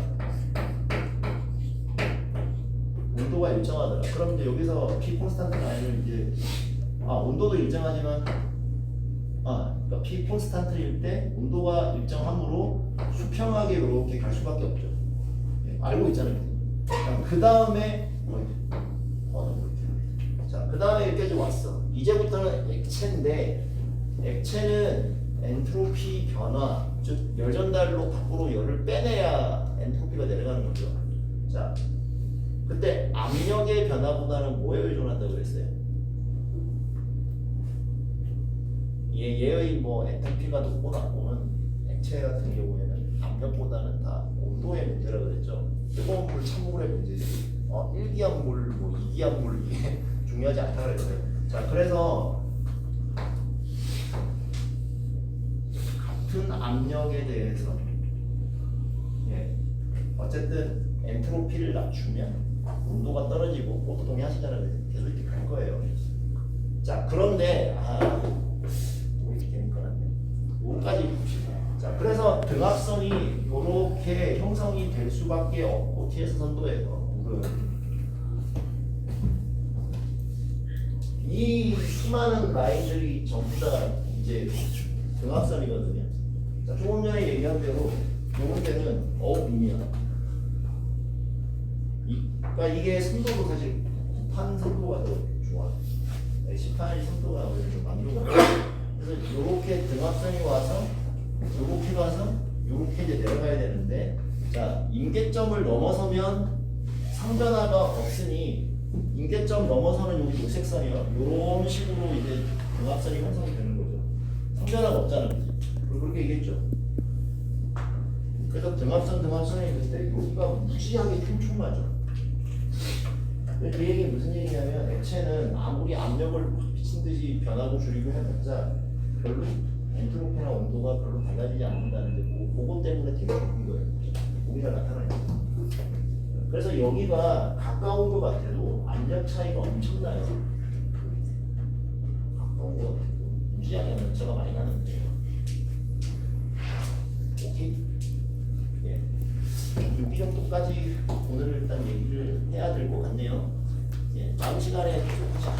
S1: 온도가 일정하더라. 그럼 이제 여기서 P 콘스탄트 라인을 이제 온도도 일정하지만 그러니까 P 콘스탄트일 때 온도가 일정하므로 수평하게 이렇게 갈 수밖에 없죠. 예, 알고 있잖아요. 그 다음에 자, 그 다음에 여기까지 왔어. 이제부터는 액체인데 액체는 엔트로피 변화, 즉 열 전달로 밖으로 열을 빼내야 엔트로피가 내려가는 거죠. 자, 그때 압력의 변화보다는 뭐에 의존한다고 그랬어요? 얘의 뭐 엔탈피가 높고 낮고는 액체 같은 경우에는 압력보다는 다 온도의 문제라고 그랬죠. 뜨거운 물, 찬물의 문제지. 1기압 물, 뭐 2기압 물 이게 중요하지 않다고 그랬어요. 자, 그래서 같은 압력에 대해서 어쨌든 엔트로피를 낮추면 온도가 떨어지고 모두 동의하시잖아요. 계속 이렇게 갈 거예요. 자, 그런데 여기까지 봅시다. 자, 그래서 등압선이 이렇게 형성이 될 수밖에 없고 TS 선도에서 이 수많은 라인들이 전부 다 이제 등압선이거든요. 자, 조금 전에 얘기한 대로 요 문제는 미미야. 그러니까 이게 선도도 사실 9판 선도가 더 좋아. 10판의 선도가 좀 많이 좋아. 그래서 이렇게 등압선이 와서 이렇게 가서 이렇게 이제 내려가야 되는데, 자, 임계점을 넘어서면 상변화가 없으니 임계점 넘어서는 여기 녹색선이요. 이런 식으로 이제 등압선이 형성이 되는 거죠. 상변화가 없잖아요. 그렇게 얘기했죠. 그래서 등압선이 있는데 여기가 무지하게 촘촘하죠. 그 얘기 무슨 얘기냐면 액체는 아무리 압력을 미친 듯이 변하고 줄이고 해봤자 별로 엔트로피나 온도가 별로 달라지지 않는다는데 그것 때문에 되게 좋은 거예요. 거기가 나타나요. 그래서 여기가 가까운 것 같아도 압력 차이가 엄청나요. 가까운 것 같아도 무지하게 면차가 많이 나는데. 오케이? 예. 이 정도까지 오늘 일단 얘기를 해야 될 것 같네요. 예. 다음 시간에 계속 하시죠.